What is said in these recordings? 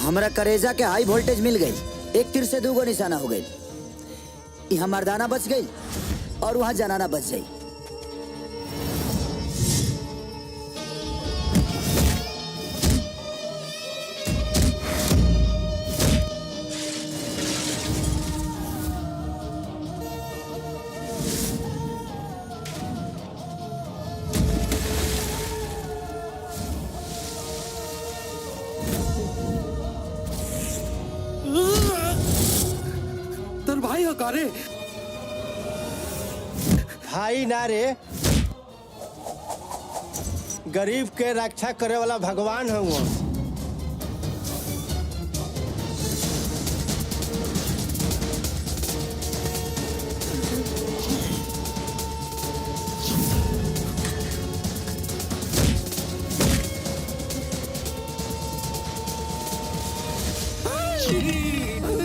हमरा करेजा के हाई वोल्टेज मिल गई। एक तीर से दूगो निशाना हो गई। यहाँ मर्दाना बच गई और वहाँ जनाना बच गई। भाई हकारे भाई ना रे, गरीब के रक्षा करे वाला भगवान है वो।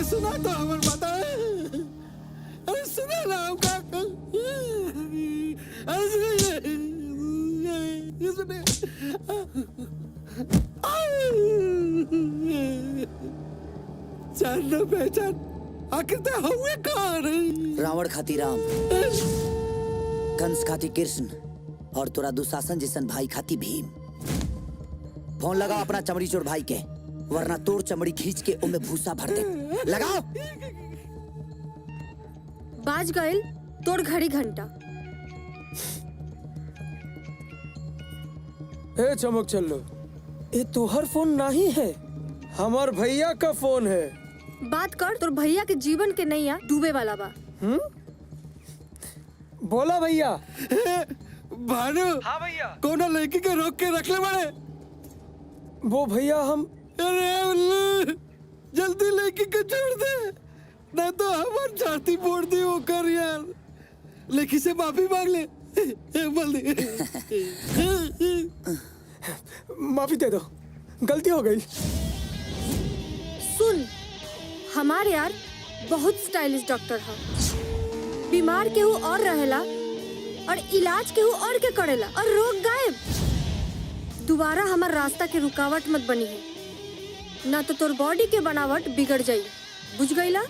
सुना तो हमार बात है। सुना ना जान पहचान आखिर तो हुए कौन? रावण खाती राम, कंस खाती कृष्ण और तोरा दुशासन जैसन भाई खाती भीम। फोन लगाओ अपना चमड़ी चोर भाई के, वरना तोर चमड़ी खींच के उनमें भूसा भर दे। लगाओ। बाज गइल तोर घड़ी घंटा। ए चमक चल्लो, ये तोहर फोन नहीं है, हमार भैया का फोन है। बात कर, तोर भैया के जीवन के नैया डूबे वाला बा। बोला भैया। भानु। हाँ भैया। कोना लड़की के रोक के रख ले बड़े। वो भैया हम। अरे उल्लू, जल्दी लड़की को छोड़ दे, ना तो हमार छाती फोड़ दी वो कर यार। लड़की से माफी मांग ले। बोल दे। माफी दे दो, गलती हो गई। सुन, हमारे यार बहुत स्टाइलिश डॉक्टर है। बीमार केहू और रहेला और इलाज केहू और के करेला और रोग गायब। दोबारा हमार रास्ता के रुकावट मत बनी है, ना तो तोर बॉडी के बनावट बिगड़ जाई। बुझ गईला?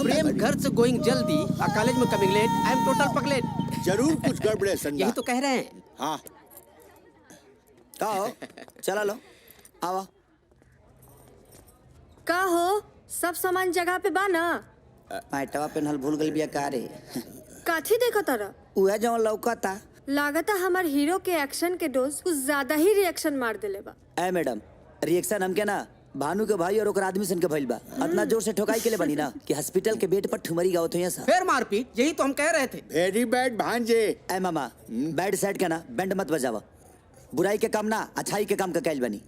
प्रेम घर से गोइंग जल्दी और कॉलेज में coming late. I am total पगलेट। जरूर कुछ गड़बड़ है संगा। यही तो कह रहे हैं। हाँ का हो, चला लो, आवा। का हो, सब सामान जगह पे बा ना? पैटवा पेनहल भूल गई बिया का रे? काठी देखो तारा? उहे जौन लौकता। लागता हमार हीरो के एक्शन के डोज कुछ ज्यादा ही रिएक्शन मार देले बा। ए मैडम, रिएक्शन हमके ना भानु के भाई और ओकर आदमी सन के भइल बा। इतना जोर से ठोकाई के ले बनी ना कि हॉस्पिटल के बेड पर ठुमरी गावत हुई सब। फिर मारपीट, यही तो हम कह रहे थे। वेरी बैड भांजे। ए मामा, बैड साइड के ना बैंड मत बजावा। बुराई के काम ना अच्छाई के काम का कैल बनी।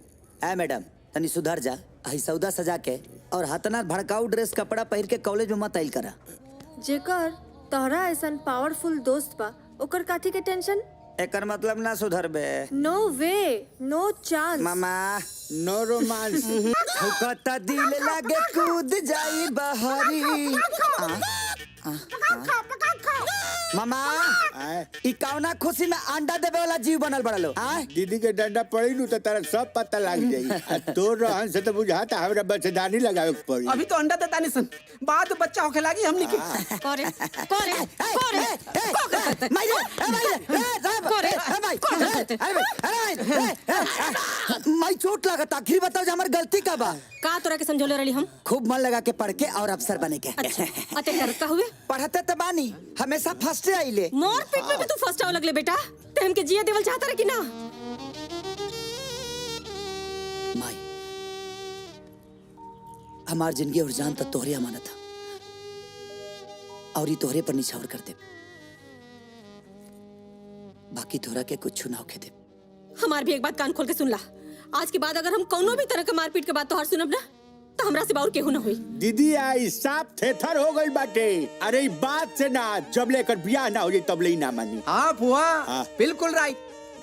ए मैडम, तनी सुधर जा। हई सौदा सजा के और हतना भड़काऊ ड्रेस कपड़ा पहन के कॉलेज में मत आइल करा। जेकर तोहरा ऐसन पावरफुल दोस्त बा, ओकर काठी के टेंशन? एकर मतलब ना सुधर बे। नो वे, नो चांस। मामा, नो रोमांस। ठोकता दिल लागे कूद जाई बहारी। मामा, ई कौना खुशी में अंडा देवे वाला जीव बनल बड़लो? दीदी के डंडा पड़ी नु तो तारा सब पता लग जाई। तोर रहन से तो बुझाता हमरा बच्चेदानी लगावे के पड़ी। अभी तो अंडा देता नहीं सन, बाद में बच्चा होके लागी हमनी के। करे करे करे माई चोट लगता। आखिर बताओ हमार गलती का बा? का तोरा के समझौले रही हम? खूब मन लगा के पढ़ के और अफसर बने के। अच्छा, अते करता हुए पढ़ते तो बानी, हमेशा फर्स्ट आइले। मोर पीठ में भी तू फर्स्ट आव लगले बेटा। ते हमके जिया देवल चाहता रे कि ना? माई, हमार जिंदगी और जान तक तोहरे अमानत था और ये तोहरे पर निछावर कर दे। बाकी तोहरा के कुछ ना होके दे। हमार भी एक बात कान खोल के सुन ला। आज के बाद अगर हम कौनो भी तरह के मारपीट के बात तोहार सुनब ना, तो हमरा से बाउर केहू ना होई। दीदी आई साफ थेथर हो गई बाटे। अरे ई बात से ना, जब लेकर ब्याह ना हो जाए तब ले ना मानी। हाँ फुआ, हाँ। बिल्कुल राइट।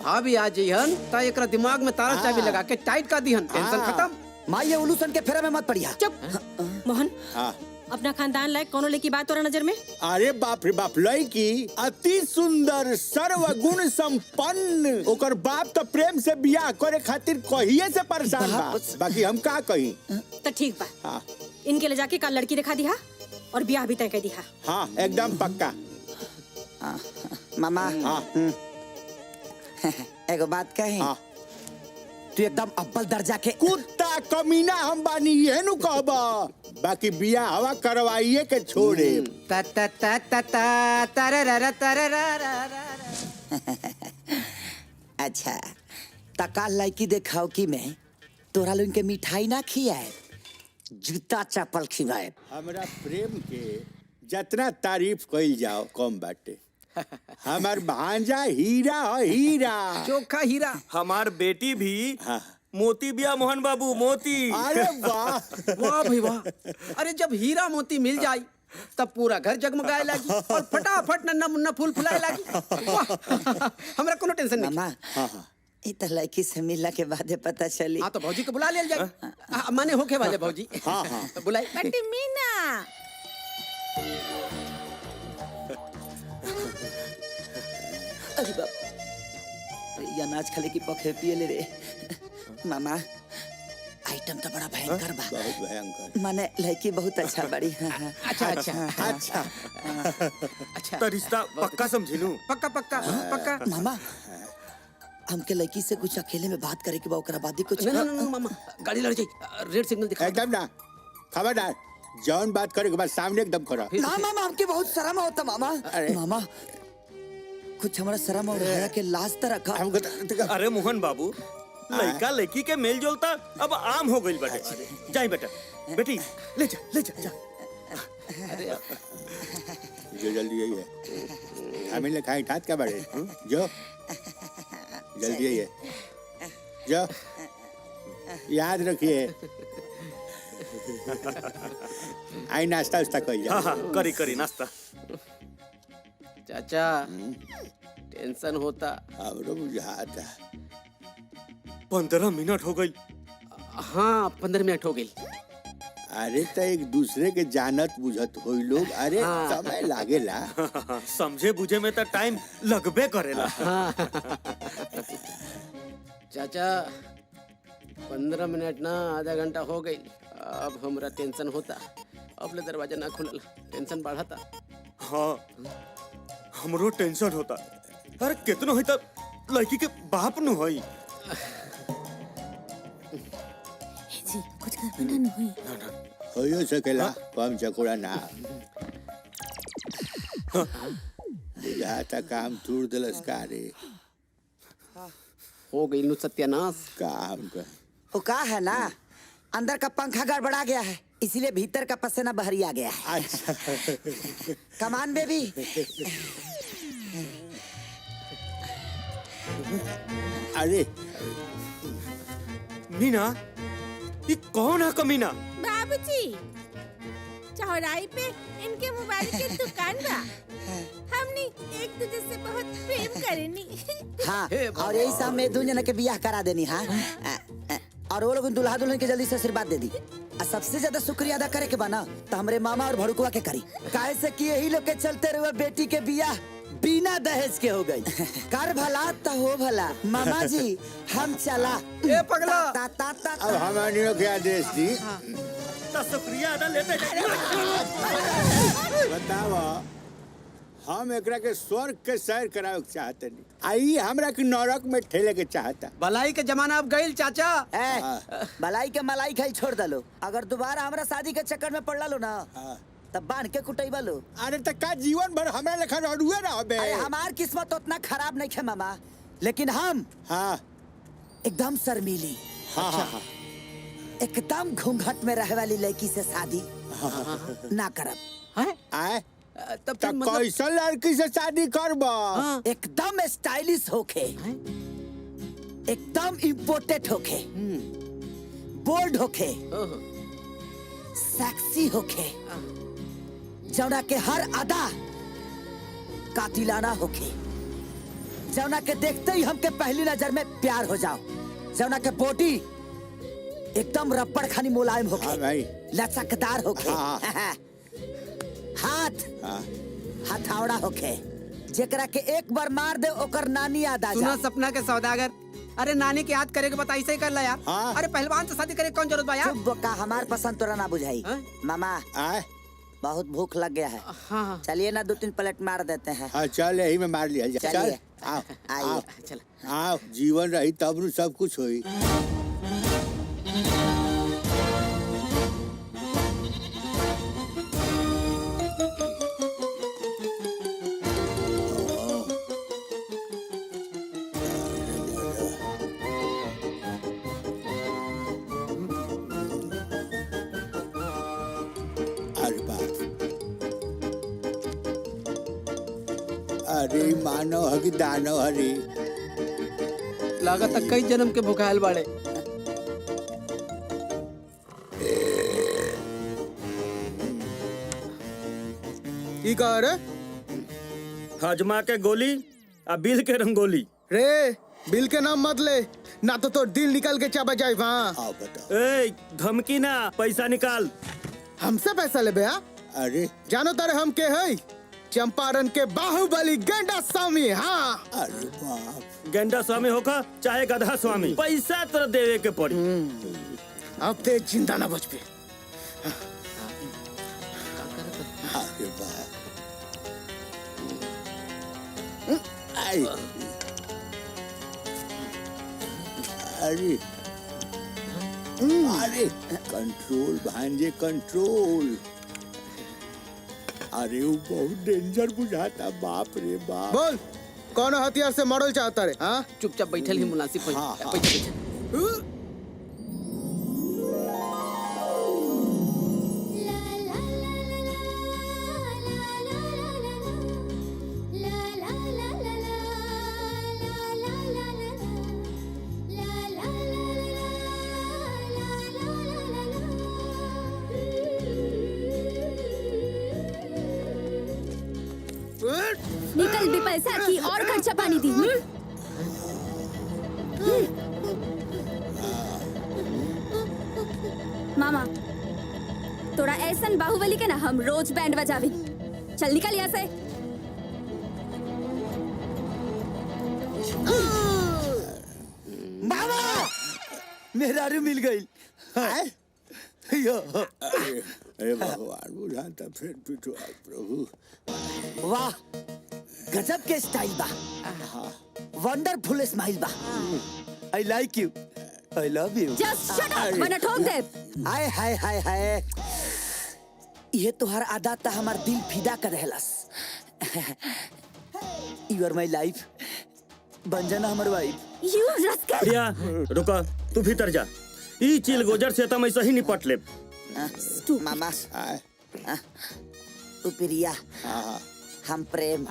भाभी आ जइहन तो एकरा दिमाग में तारा चाबी लगा के टाइट कर दीहन। टेंशन खत्म। माई ये उलूसन के फेरा में मत पड़िया। चुप मोहन, अपना खानदान लायक कोनो लेकी बात तोरा नजर में? अरे बाप रे बाप, लड़की अति सुंदर सर्वगुण संपन्न, ओकर बाप तो प्रेम से बियाह करे खातिर कहिए से परेशान बा। बाकी हम का कही। तो ठीक बा, हाँ इनके ले जाके कल लड़की दिखा दिहा और ब्याह भी तय कर दिहा। हाँ एकदम पक्का। मामा हाँ एगो बात कहे, हाँ तू एकदम अव्वल दर्जा के कुत्ता कमीना हम बानी ये नु कहबा। बाकी बिया हवा करवाइए के छोड़े। ता ता ता ता ता तरररा तरररा। अच्छा तका लड़की देखाओ कि मैं तोरा लोगन के मिठाई ना खियाए, जूता चप्पल खिलाए। हमरा प्रेम के जितना तारीफ कइल जाओ कम बाटे। हमार भांजा हीरा है, हीरा चोखा हीरा। हमार बेटी भी हाँ। मोती बिया मोहन बाबू मोती। अरे वाह वाह भाई वाह। अरे जब हीरा मोती मिल जाई तब पूरा घर जगमगाए लागी और फटाफट नन्ना मुन्ना फूल फुलाए लागी। वाह हमरा कोनो टेंशन नहीं। मामा इ त लड़की से मिलला के बादे पता चली। हाँ तो भौजी को बुला लिया जाए। माने होके वाले भौजी। हाँ हाँ तो बुलाई। बेटी मीना, अरे बाप, ये अनाज खाले की पखे पिए ले रे। मामा आइटम तो बड़ा भयंकर बा। बहुत भयंकर। माने लड़की बहुत अच्छा बड़ी। अच्छा अच्छा अच्छा अच्छा। तो रिश्ता पक्का समझिनू। पक्का पक्का पक्का। मामा हमके लड़की से कुछ अकेले में बात करे के बा, ओकरा बाद ही कुछ। नहीं नहीं मामा, गाड़ी लड़ जाई। रेड सिग्नल दिखा। एकदम ना, खबरदार जौन बात करे के बाद सामने एकदम करो। ना मामा हमके बहुत शर्म होता मामा। अरे। मामा कुछ हमारा शर्म और हया के लाज त रखा। हमको अरे मोहन बाबू, लड़का लड़की के मेल जोल ता अब आम हो गइल बाटे। जाई बेटा, बेटी ले जा ले जा, जा। जो जल्दी यही है। हमें लिखाई ठात क्या बड़े जो जल्दी यही है जो याद रखिए। आई नाश्ता उस्ता कही हाँ हाँ करी करी नाश्ता। चाचा टेंशन होता। हमरो बुझाता 15 मिनट हो गई। हाँ 15 मिनट हो गई। अरे तो एक दूसरे के जानत बुझत होई लोग। अरे समय लागेला। समझे बुझे में तो टाइम लगबे करेला। चाचा 15 मिनट ना आधा घंटा हो गई। अब हमरा टेंशन होता। अब ले दरवाजा ना खुलल, टेंशन बढ़ता। हाँ हमरो टेंशन होता। अरे कितनो है तब लड़की के बाप नु होई। कुछ कर ना हुई। होयो सकेला कम चकोड़ा ना। बुझाता काम तूर दिलस का रे। हो गई नु सत्यानाश। काम का वो का है ना, अंदर का पंखा गड़बड़ा गया है, इसीलिए भीतर का पसीना बाहरी आ गया है। अच्छा कमान बेबी। अरे मीना, ये कौन है कमीना? बाबूजी, चौराहे पे इनके मोबाइल के दुकान बा। हमनी एक दूसरे से बहुत प्रेम करेनी। हाँ और यही सब में दो जना के बियाह करा देनी। हाँ और वो लोग दुल्हा दुल्हन के जल्दी से आशीर्वाद दे दी। और सबसे ज्यादा शुक्रिया अदा करे के बना तो हमरे मामा और भड़कुआ के करी। काहे से कि यही लोग के चलते रहे बेटी के बियाह बिना दहेज के हो गई। कर भला तो हो भला। मामा जी हम चला। ए पगला। ता ता ता अब हमारी के आदेश दी। तो शुक्रिया अदा लेते बताओ हम एकरा के स्वर्ग के सैर करावे के चाहते नहीं। आई हमरा के नरक में ठेले के चाहता। भलाई के जमाना अब गईल चाचा। भलाई के मलाई खाई छोड़ दलो। अगर दोबारा हमरा शादी के चक्कर में पड़ लो ना तब बांध के कुटैबा लो। अरे तक का जीवन भर हमरा लेखा रहुए रहबे। अरे हमार किस्मत उतना खराब नहीं है मामा, लेकिन हम हाँ एकदम शर्मीली। हाँ हाँ एकदम घूंघट में रहे वाली लड़की से शादी ना करब। आए तब तक कैसा लड़की से शादी करबा? एकदम स्टाइलिश होके, एकदम इम्पोर्टेड होके, बोल्ड होके, सेक्सी होके, जौना के हर अदा कातिलाना होके, जौना के देखते ही हमके पहली नजर में प्यार हो जाओ, जौना के बॉडी एकदम रबड़ खानी मुलायम होके, हाँ भाई। लचकदार होके, हाथ हाँ। हथौड़ा होके जेकरा के एक बार मार दे ओकर नानी याद आ सुना जा। सपना के सौदागर, अरे नानी के याद करे के बता ऐसे ही कर ला यार। हाँ। अरे पहलवान से शादी करे के कौन जरूरत बा यार। चुप बोका, हमार पसंद तोरा ना बुझाई। हाँ? मामा आए बहुत भूख लग गया है, हाँ चलिए ना 2-3 प्लेट मार देते हैं। हाँ चल यही में मार लिया जाए। चल चलिए। आओ आइए। आओ चल। आओ, जीवन रही तब नु सब कुछ होई। अरे बाप, अरे मानव है कि दानव हरी। लागत कई जन्म के भुखायल बाड़े। ई कहा रे? हजमा के गोली आ बिल के रंगोली। रे बिल के नाम मत ले, ना तो तोर दिल निकल के चबा जाए वहाँ। आओ बताओ। ए धमकी ना, पैसा निकाल। हमसे पैसा ले बे? अरे जानो तारे हम के है? चंपारण के बाहुबली गेंडा स्वामी। हाँ अरे बाप, गेंडा स्वामी होका चाहे गधा स्वामी, पैसा तो देवे के पड़ी। अब ते जिंदा ना बच पे। अरे बाप, आई, अरे अरे कंट्रोल भांजे कंट्रोल। अरे वो बहुत डेंजर बुझाता, बाप रे बाप। बोल कौन हथियार से मॉडल चाहता रे? हाँ चुपचाप बैठल ही मुनासिब होई। हाँ, हाँ। बैठल बैठल। निकल भी पैसा की और खर्चा पानी दी। मामा तोरा ऐसन बाहुबली के ना हम रोज बैंड बजावी। चल निकल यहाँ से। मामा मेरा रू मिल गई। अरे अरे भगवान बुझाता, फिर पिटवा प्रभु। वाह गजब के स्टाइल बा, वंडरफुल स्माइल बा। I like you, I love you. Just shut up वरना ठोक दे। हाय हाय हाय हाय, ये तोहर आदत था हमार दिल फिदा कर रहलस। यू आर माय लाइफ, बन जाना हमार वाइफ। You rascal. प्रिया रुका, तू भीतर जा। ई चिल गोजर से तम ऐसा ही निपट ले। मामा आए, तू प्रिया, हाँ हम प्रेम,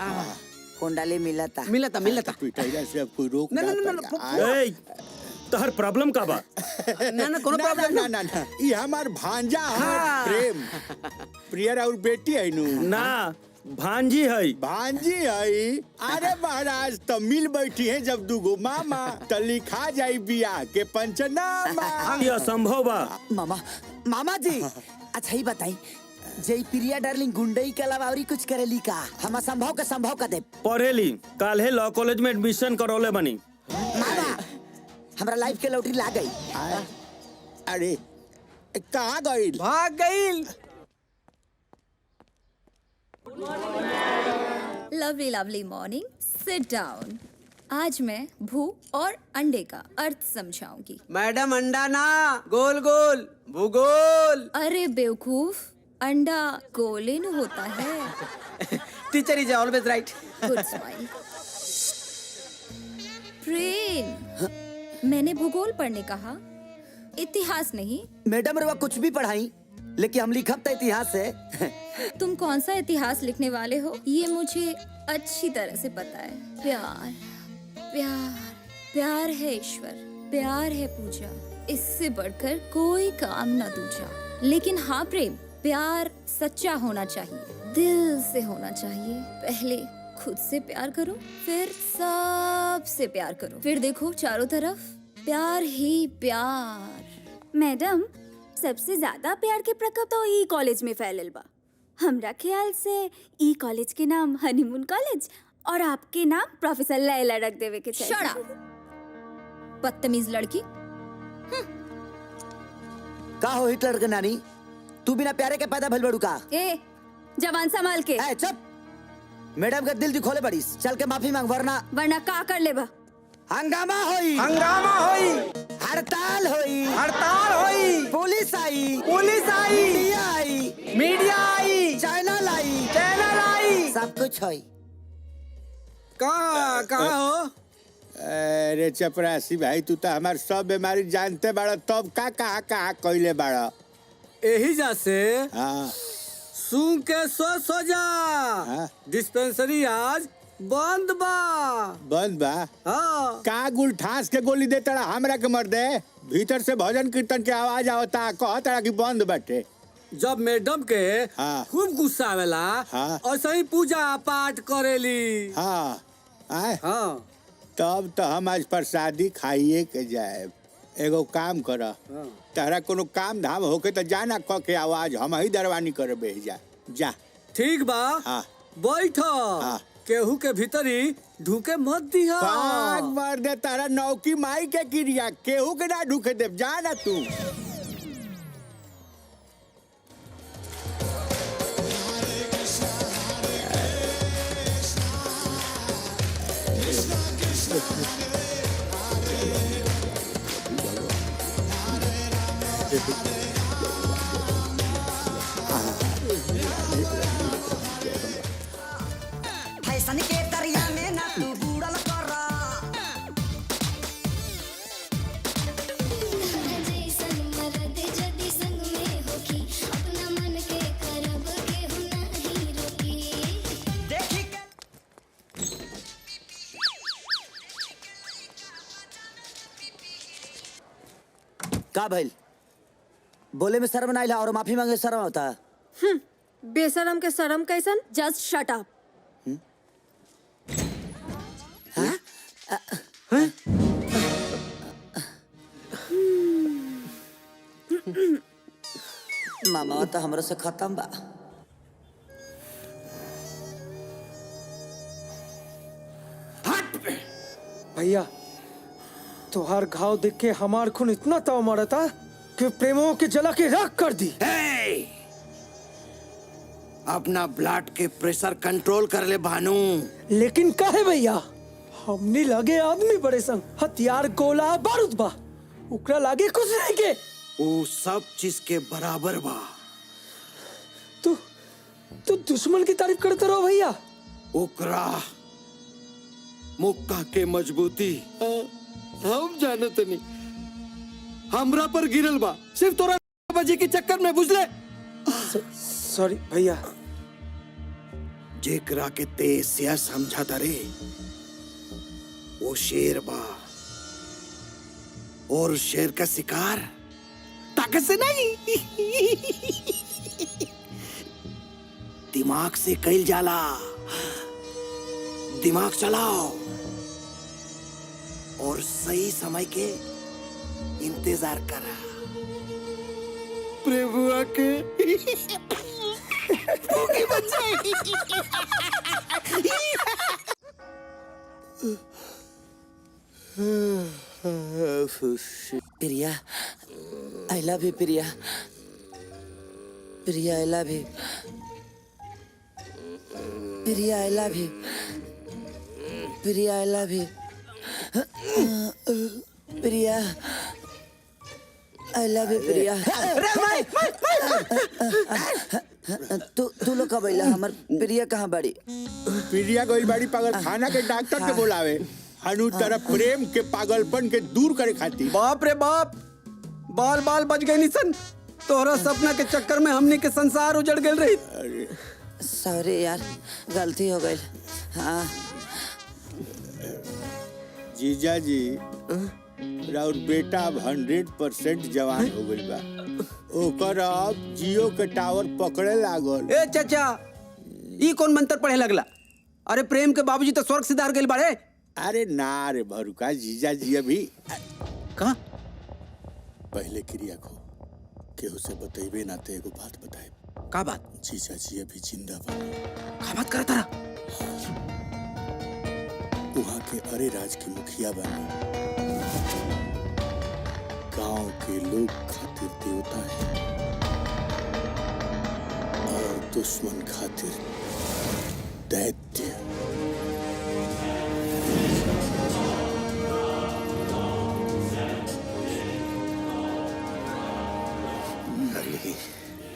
कुंडली मिलता। मिलता मिलता। पिटाइला से अब कोई रोक ना, ना ना, ना, पाएगा। ए तहर प्रॉब्लम का बा? ना ना कोनो ना प्रॉब्लम ना ना ना, ये हमार भांजा है हाँ। प्रेम। प्रिया और बेटी है नु। ना भांजी है। भांजी है। अरे महाराज तो मिल बैठी है जब दुगो मामा तो लिखा जाई बियाह के पंचनामा। ये असंभव बा। मामा मामा जी, अच्छा ही बताई, जय प्रिया डार्लिंग गुंडई के अलावा और कुछ करेली का? हम असंभव का संभव कर दे। पढ़ेली, काल्हे लॉ कॉलेज में एडमिशन करौले बनी। मामा हमरा लाइफ के लॉटरी लाग गई। अरे कहाँ गई? भाग गई। Lovely lovely morning, sit down. आज मैं भू और अंडे का अर्थ समझाऊंगी। मैडम अंडा ना, गोल गोल भूगोल। अरे बेवकूफ, अंडा गोलेन होता है। Teacher is always right. Good smile. Prem, मैंने भूगोल पढ़ने कहा, इतिहास नहीं। मैडम रवा कुछ भी पढ़ाई, लेकिन हम लिखब तो इतिहास है। तुम कौन सा इतिहास लिखने वाले हो ये मुझे अच्छी तरह से पता है। प्यार प्यार प्यार है ईश्वर, प्यार है पूजा, इससे बढ़कर कोई काम न दूजा। लेकिन हाँ प्रेम, प्यार सच्चा होना चाहिए, दिल से होना चाहिए। पहले खुद से प्यार करो, फिर सबसे प्यार करो, फिर देखो चारों तरफ प्यार ही प्यार। मैडम सबसे ज्यादा प्यार के प्रकोप तो ई कॉलेज में फैलल बा। हमरा ख्याल से ई कॉलेज के नाम हनीमून कॉलेज और आपके नाम प्रोफेसर लैला रख देवे के चाहिए। शट अप बदतमीज लड़की। का हो हिटलर के नानी, तू बिना प्यारे के पैदा भइल बड़ू का? ए जवान संभाल के। ए चुप, मैडम का दिल खोले बड़ीस, चल के माफी मांग वरना का कर लेबा? हंगामा होई, हंगामा होई, हड़ताल होई, हड़ताल होई, पुलिस आई, मीडिया आई, चैनल आई, सब कुछ होई। कहाँ हो? अरे चपरासी भाई, तू तो हमार सब बीमारी जानते बाड़ा, तब का कहा कइले बाड़ा? यही जा से हाँ सूंघ के सो जा। हाँ। डिस्पेंसरी आज बंद बा। बंद बा? हाँ। का गुल ठास के गोली दे तड़ा हमरा के मर दे? भीतर से भजन कीर्तन के आवाज आवता, कहता कि बंद बाटे। जब मैडम के हाँ। खूब गुस्सा आवेला हाँ। और सही पूजा पाठ करेली। हाँ आए हाँ। तब तो हम आज प्रसादी खाइए के जाए। एगो काम कर, तारा कोनो काम धाम होके तो जाना क के आवाज हम ही दरवानी करे बेह जा। ठीक बा। हाँ। बैठ। हाँ। केहू के भीतरी ढूके मत दिहा। भाग मार दे तारा नौकी माई के क्रिया, केहू के ना ढूके दे, जाना तू। फैशन के दरिया में ना तू बूढ़ल कर। का भइल? बोले में शर्म ना आइला और माफी मांगे शर्म होता? बेशरम के शर्म कैसन? Just shut up. मामा तो हमरा से खत्म बा। भैया तुहार घाव देख के हमार खून इतना ताव मारा था कि प्रेमों के जला के राख कर दी। अपना ब्लड के प्रेशर कंट्रोल कर ले भानु। लेकिन काहे भैया, हमने लगे आदमी बड़े संग हथियार गोला बारूद बा, उकरा लागे कुछ नहीं के। वो सब चीज के बराबर बा। तू दुश्मन की तारीफ करते रहो भैया। ओकरा मुक्का के मजबूती हम जानत नहीं, हमरा पर गिरल बा सिर्फ तोरा बजे के चक्कर में, बुझले? सॉरी भैया। जेकरा के तेज से समझा रे वो शेर बा, और शेर का शिकार ताकत से नहीं दिमाग से कइल जाला। दिमाग चलाओ और सही समय के इंतजार करा। प्रभुआ के Priya, I love you Priya. Priya I love you. Priya I love you. Priya I love you. Priya I love you. Priya तू लोग कब अइला? हमर प्रिया कहाँ बड़ी? प्रिया गइल बाड़ी पागल खाना के डॉक्टर के बुलावे, अनु तरफ प्रेम के पागलपन के दूर करे खातिर। बाप रे बाप, बाल बाल बच गए निसन। तोहरा सपना के चक्कर में हमनी के संसार उजड़ गए रही। सॉरी यार, गलती हो गई। हाँ जीजा जी, राउर बेटा अब 100% जवान हो गई बा। ओकर अब जियो के टावर पकड़े लागल। ए चाचा, ई कौन मंत्र पढ़े लगला? अरे प्रेम के बाबूजी तो स्वर्ग सिधार गइल बाड़े। अरे ना रे भरुका, जीजा जी अभी कहाँ? पहले क्रिया को केहू से बतैबे ना ते एगो बात बताए। का बात? जीजा जी अभी जिंदा बा। का बात करता रहा? वहाँ के अरे राज के मुखिया बने। गांव के लोग खातिर देवता है और दुश्मन खातिर दैत्य।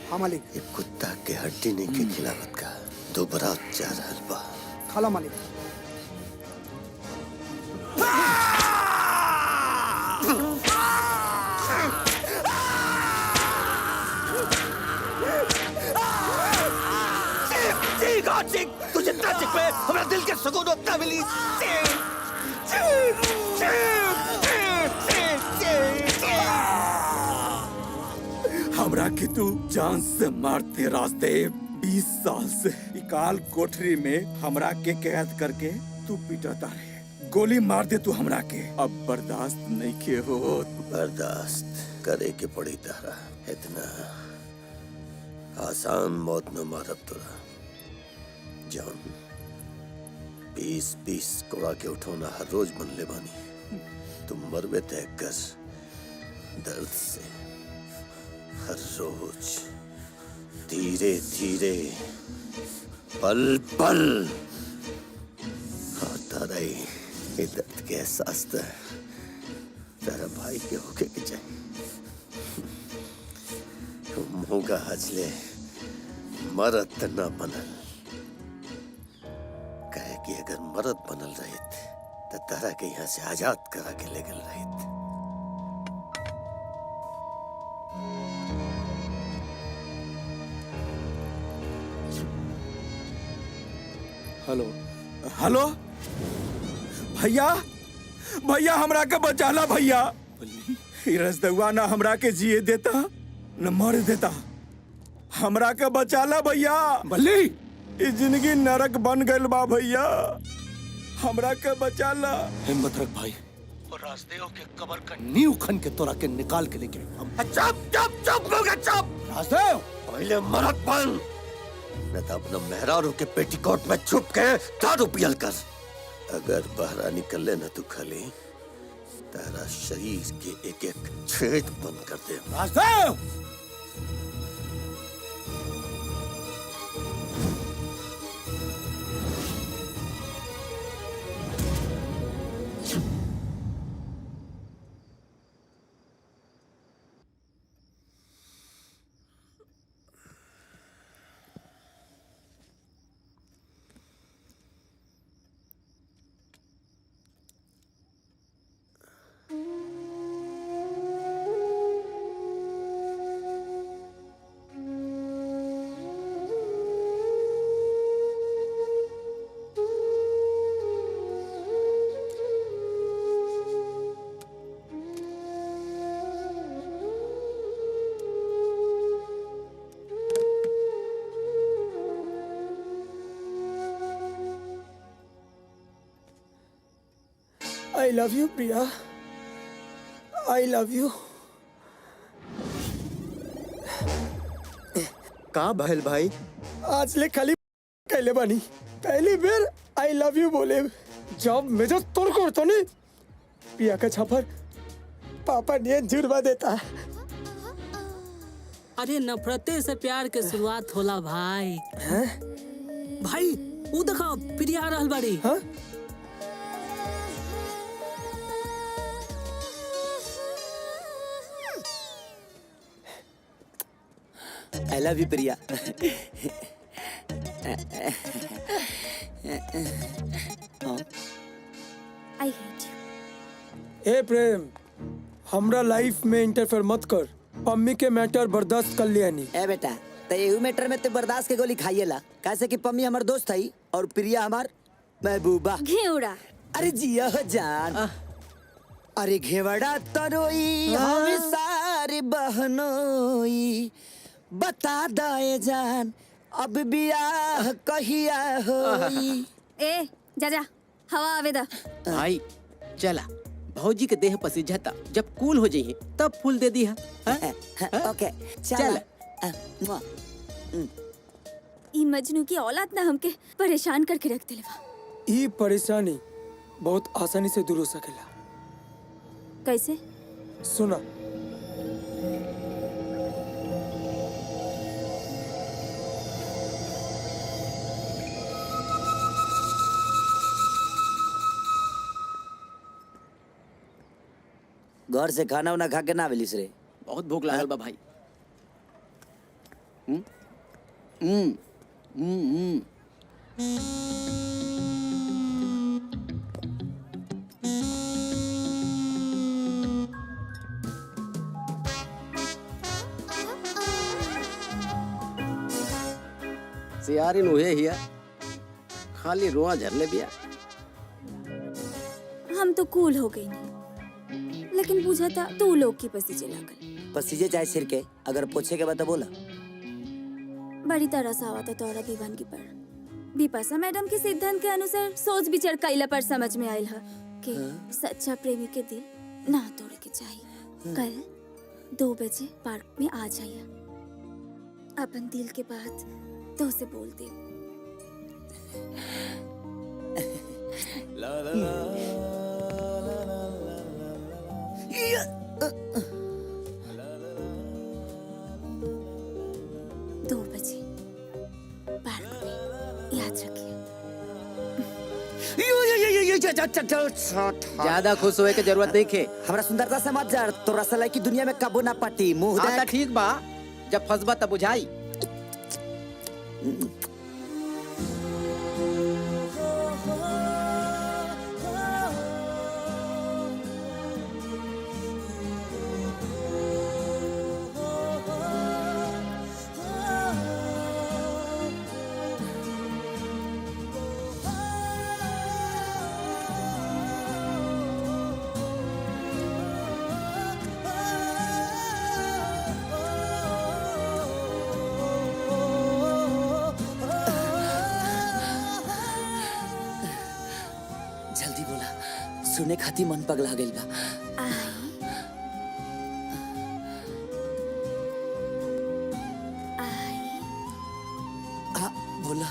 हाँ मालिक। ये कुत्ता के हड्डी नहीं के खिलावत का दोबारा जा रहल बा। खाला मालिक। तू जितना चिक पे हमारा दिल के सुकून उतना मिली। हमरा के तू जान से मारते रास्ते 20 साल से इकाल कोठरी में हमरा के कैद करके तू पिटाता रहे। गोली मार दे तू हमरा के, अब बर्दाश्त नहीं के हो। बर्दाश्त करे के पड़ी तारा, इतना आसान मौत न मारब तोरा। जान 20-20 कोड़ा के उठौना हर रोज बनले बानी। तुम मरबे तय कर दर्द से हर रोज धीरे धीरे पल पल आता रही। ये दर्द के एहसास तेरा भाई के होके के चाहिए। मुँह का हजले मरद न बनल, कहे कि अगर मरद बनल रहित तो तारा के यहाँ से आजाद करा के ले गल रहित। हेलो हेलो भैया, भैया हमरा के बचाला भैया। ई रसदुआ ना हमरा के जिए देता न मर देता। हमरा के बचाला भैया। बल्ली ई जिंदगी नरक बन गइल बा भैया, हमरा के बचाला। हिम्मत रख भाई, और राजदेव के कबर का नींव खन के तोरा के निकाल के लेके हम। चुप चुप चुप लोगे चुप। राजदेव पहले मरद बन, न तो अपना मेहरारू के पेटीकोट में छुप के दारू पियल कर। अगर बाहर निकले न तू खाली तेरा शरीर के एक एक छेद बंद कर दे। Rajdev I love you, Priya. I love you। का भइल भाई? आज ले खाली कहले बानी, पहली बेर I love you बोले जब मेजर तोड़ करतो ने प्रिया का छापर पापा ने जुड़वा देता। अरे नफरते से प्यार के शुरुआत होला भाई। हैं? भाई वो देखो प्रिया आ रहल बाड़ी। हाँ? I love you, Priya. I hate you। ए प्रेम, हमरा लाइफ में इंटरफेयर मत कर। पम्मी के मैटर बर्दाश्त कर लिया नहीं। ए बेटा, तो एहू मैटर में तो बर्दाश्त के गोली खाइएला। कैसे कि पम्मी हमार दोस्त थई और प्रिया हमार महबूबा। घेवड़ा। अरे जिया हो जान। अरे घेवड़ा तरोई हम सारे बहनोई, बता दे जान अब बियाह कहिया होई। ए जा जा, हवा आवे दा। भाई चला, भौजी के देह पसीझता, जब कूल हो जाइए तब फूल दे दी है। ओके चल। ई मजनू की औलाद ना हमके परेशान करके रख दिलवा। ये परेशानी बहुत आसानी से दूर हो सकेला। कैसे? सुना, घर से खाना उना खा के ना मिलिस रे। बहुत भूख लागल बा भाई। हम्म हम्म हम्म सियारिन हुए हिया खाली रोआ झरले बिया। हम तो कूल हो गई नहीं, लेकिन पूछा था तू लोग की पसीजे लागल। पसीजे चाहे सिर के, अगर पूछे के बाद तो बोला। बड़ी तरह से आवा था तोरा दीवानगी पर। बिपाशा मैडम के सिद्धांत के अनुसार सोच विचार कैला पर समझ में आयल है कि सच्चा प्रेमी के दिल ना तोड़े के चाहिए। कल 2 बजे पार्क में आ जाइए। अपन दिल के बात तो से बोल दे। दो बजे पार्क में, याद रखिए। ज्यादा खुश होए के जरूरत नहीं खे। हमरा सुंदरता से मत जार, तो रसलाई की दुनिया में कबो ना पाटी मुंह हाँ देख। ठीक बा, जब फंसबा तब बुझाई। जल्दी बोला, सुने खाती मन पगला गइल बा। बोला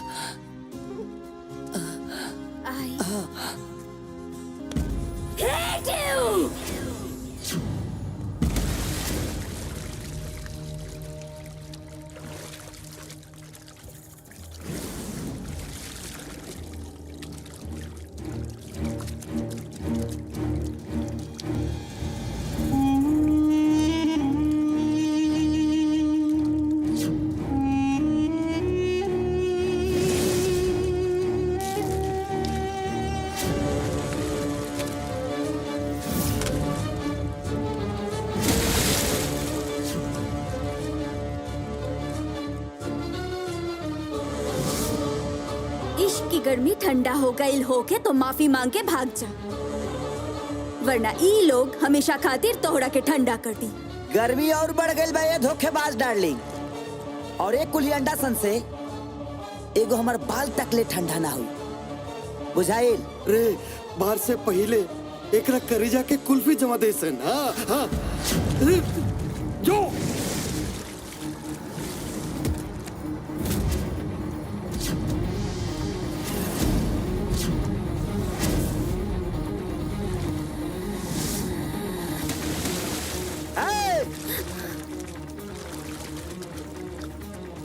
इश्क की गर्मी ठंडा हो गई होके तो माफी मांग के भाग जा, वरना ई लोग हमेशा खातिर तोहरा के ठंडा कर दी। गर्मी और बढ़ गई बा ये धोखेबाज डार्लिंग। और एक कुली अंडा सन से एगो हमार बाल तक ले ठंडा ना हुई, बुझाइल रे। बाहर से पहले एकरा करेजा के कुल्फी जमा दे सन। हाँ हाँ जो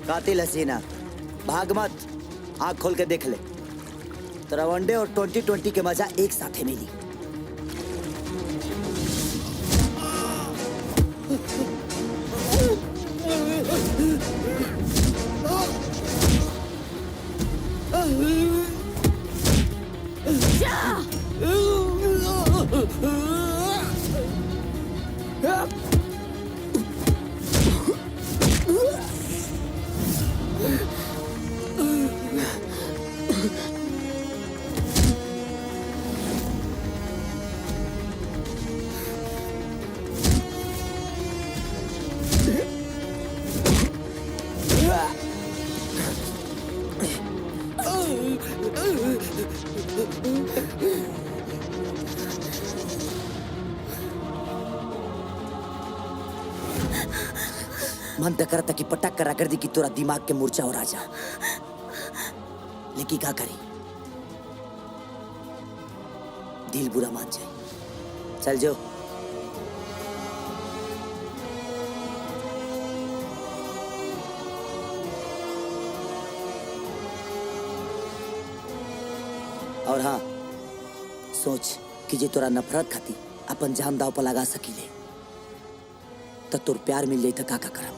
कातिल हसीना, भाग मत, आँख खोल के देख ले। तेरा वनडे और 2020 के मजा एक साथ ही मिली। मन तो करता कि पटक करा कर दी कि तोरा दिमाग के मूर्छा हो राजा, लेकिन क्या करी, दिल बुरा मान जाए। चल जो। और हाँ, सोच कि जे तोरा नफरत खाती अपन जान दाव पर लगा सकीले तो तोर प्यार मिल जाई तो का करब।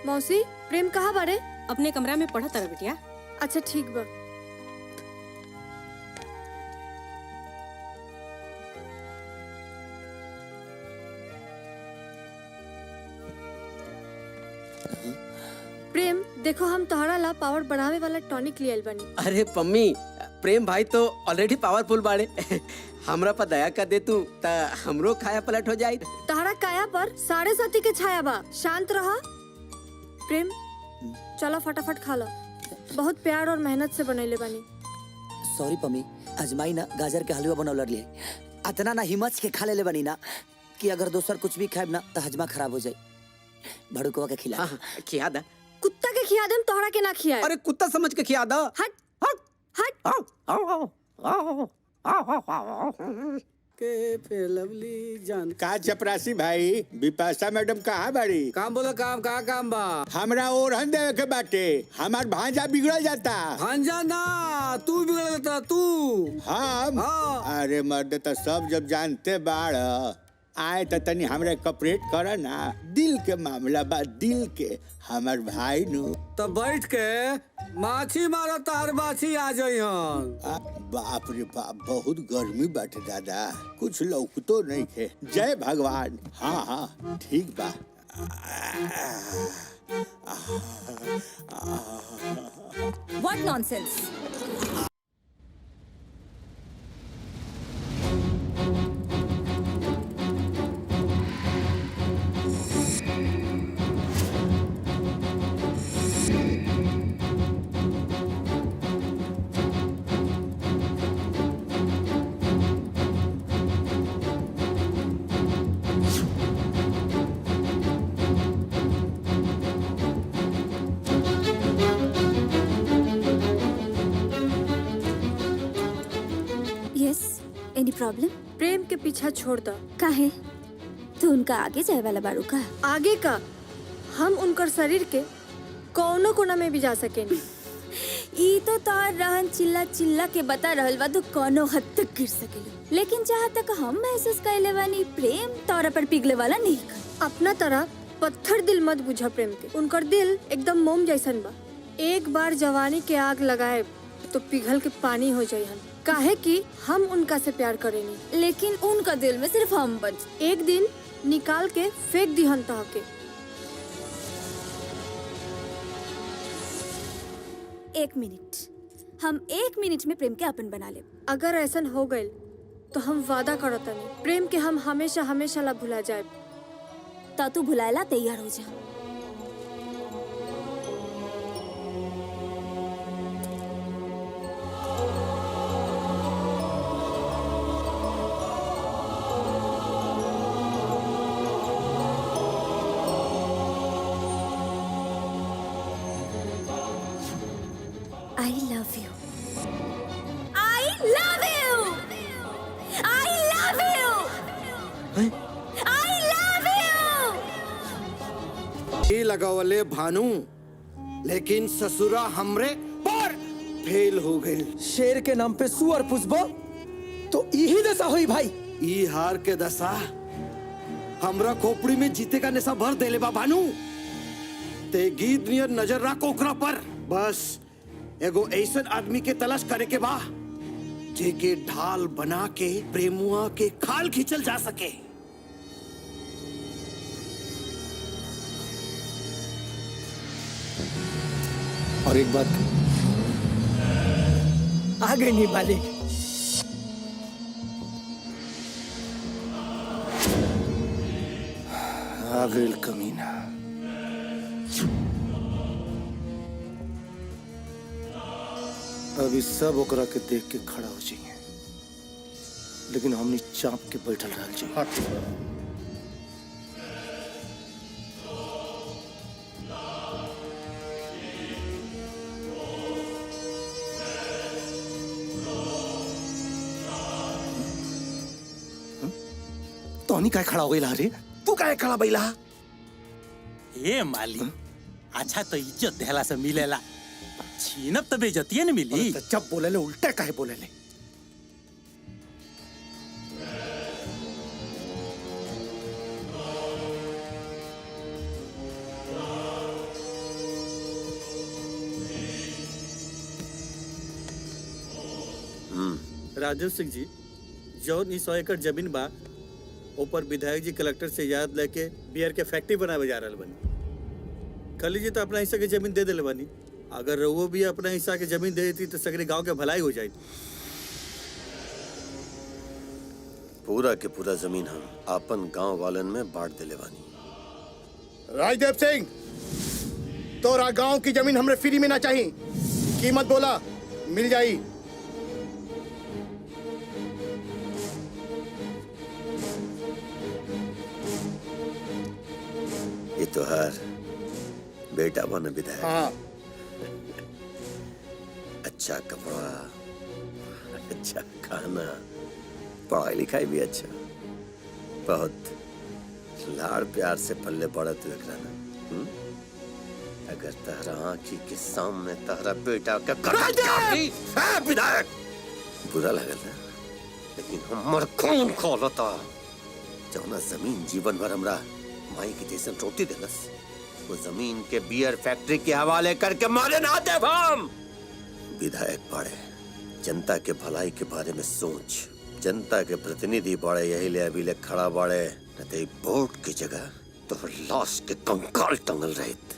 मौसी, प्रेम कहाँ बारे? अपने कमरा में पढ़ा तारा बिटिया। अच्छा ठीक बा। प्रेम देखो, हम तोहरा ला पावर बढ़ावे वाला टॉनिक लियल बनी। अरे पम्मी, प्रेम भाई तो ऑलरेडी पावरफुल बाड़े। हमरा पर दया कर दे तू ता हमरो खाया पलट हो जाए। तोहरा काया पर साढ़े साथी के छाया बा। शांत रहा। प्रेम चलो फटाफट खा लो, बहुत प्यार और मेहनत से बनैले बानी। सॉरी पम्मी, अजमाई ना गाजर के हलवा बनौलर लिए, अतना ना हिम्मत के खा ले बनी ना कि अगर दोसर कुछ भी खाएब ना तो हजमा खराब हो जाए। भड़ुकवा के खिला। खिया दा। कुत्ता के खिया देम, तोहरा के ना खिया। अरे कुत्ता समझ के खिया दा। हट हट के पे लवली जान। का चपरासी भाई, बिपाशा मैडम कहाँ बाड़ी? काम बोला, काम कहाँ काम बा? हमरा ओरहन देवे के बाटे, हमार भांजा बिगड़ जाता। भांजा ना, तू बिगड़ जाता तू। हम? अरे मर्द तो सब जब जानते बाड़, आए तो तनी हमरे कपरेट कर ना। दिल के मामला बा, दिल के। हमार भाई नु तो बैठ के माछी मारो तार माछी आ जाई। बाप रे बाप, बहुत गर्मी बाटे दादा, कुछ लौकतो नहीं खे। जय भगवान। हाँ हाँ ठीक बा। What nonsense! Any problem? Prem के पीछा छोड़ दो। काहे? तू उनका आगे जाए वाला बारू का? आगे का हम उनकर शरीर के कोनो कोना में भी जा सकेनी। ई तो तार रहन चिल्ला चिल्ला के बता रहल बा तू कोनो हद तक गिर सकेलू, लेकिन जहाँ तक हम महसूस कैले बानी प्रेम तोरा पर पिघले वाला नहीं कर। अपना तरह पत्थर दिल मत बुझा प्रेम के, उनकर दिल एकदम मोम जैसन बा। एक बार जवानी के आग लगाए तो पिघल के पानी हो जाए हम, काहे कि हम उनका से प्यार करेनी। लेकिन उनका दिल में सिर्फ हम बच। एक दिन निकाल के फेंक दिहन तह के। एक मिनट, हम 1 मिनट में प्रेम के अपन बना ले। अगर ऐसा हो गए तो हम वादा करतनी प्रेम के हम हमेशा हमेशा ला भुला जाए। ता तू भुलाएला तैयार हो जा। I love you. I love you. I love you. I love you. ये लगावले भानु, लेकिन ससुरा हमरे पर फेल हो गए। शेर के नाम पे सुअर पुष्पो तो यही दशा हुई भाई। ई हार के दशा हमरा खोपड़ी में जीते का नशा भर देले बा भानु। ते गीत नियर नजर रख ओकरा पर। बस एगो ऐसन आदमी के तलाश करे के बा जेके ढाल बना के प्रेमुआ के खाल खींचल जा सके। और एक बात आ गई नहीं मालिक। आ गई कमीना। अभी सब ओकरा के देख के खड़ा हो जाइए, लेकिन हमने चाप के बैठल रह जाइए। तोनी काय खड़ा हो गई रे? तू काय खड़ा बैला? ए माली, अच्छा तो इज्जत देहला से मिलेला, छीनब तो बेइज्जतिये न मिली। जब बोले ले उल्टे काहे बोले ले? राजीव सिंह जी, जौन 100 एकड़ जमीन बा ऊपर विधायक जी कलेक्टर से याद लेके बियर के फैक्ट्री बनावे जा रहल बनी। खली जी तो अपना हिस्सा के जमीन दे दिले बनी। अगर रउओ भी अपना हिस्सा के जमीन दे देती तो सगरे गांव के भलाई हो जाती। पूरा के पूरा जमीन हम आपन गांव वालन में बांट दिले बानी। राजदेव सिंह, तोरा गांव की जमीन हमरे फ्री में ना चाहिए। कीमत बोला, मिल जाई। ये तो हर बेटा बन विधायक। हाँ। अच्छा कपड़ा, अच्छा खाना, पढ़ाई लिखाई भी अच्छा, बहुत लाड़ प्यार से पल्ले पड़ा तू एकरा ना। अगर तहरा आँखी के सामने तहरा बेटा का विधायक बुरा लगल ना, लेकिन हमर खून खोलता। जौना जमीन जीवन भर हमरा माई की जैसन रोटी देलस, वो जमीन के बियर फैक्ट्री के हवाले करके मारे ना देव हम। विधायक बाड़े, जनता के भलाई के बारे में सोच, जनता के प्रतिनिधि बाड़े, यही ले अभी ले खड़ा बाड़े, न तो वोट की जगह तो लाश के कंकाल टंगल रहित।